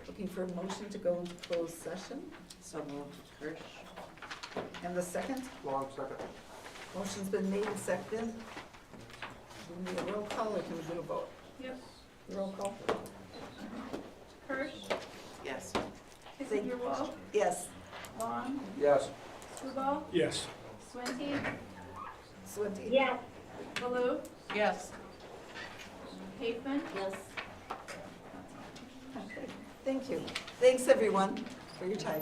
Looking for a motion to go into closed session. So moved, Kirsch. And the second? Long second. Motion's been made and seconded. Do we need a roll call or can we do a vote? Yep. Roll call? Hirsch, Yes. Kissington-Wolf, Yes. Vaughn, Yes. Screwball, Yes. Swinty, Swinty? Yes. Baloo, Yes. Haefman, Yes. Okay. Thank you. Thanks, everyone, for your time.